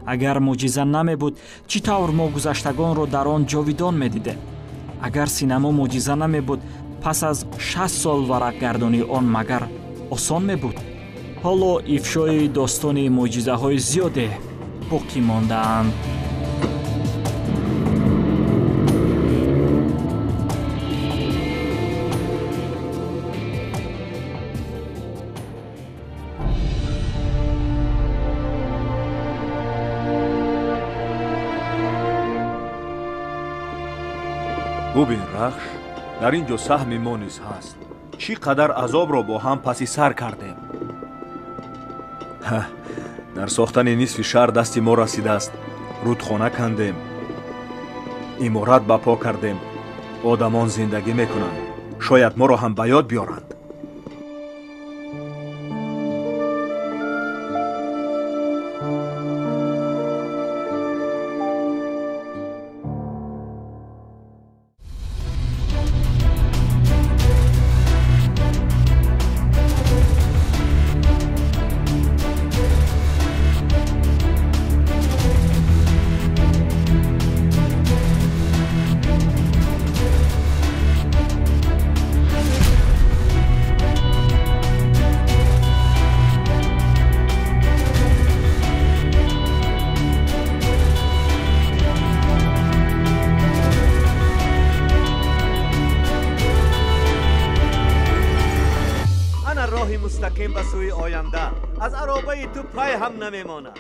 агар мӯъҷиза намебуд, чӣ тавр мо гузаштагонро дар он ҷовидон медидем? агар синамо мӯъҷиза намебуд, пас аз 60 сол варақгардонии он магар осон мебуд? ҳоло ифшои достони мӯъҷизаҳои зиёде боқӣ мондаанд. ببین رخش، در اینجا سهم ما نیز هست. چی قدر عذاب را با هم پسی سر کردیم. در ساختن نصف شهر دستی ما رسیده است. رودخانه کندیم، عمارت برپا کردیم. آدمان زندگی میکنند. شاید ما را هم به یاد بیارند. راهی مستقیم به سوی آینده از عرابه تو پای هم نمیماند.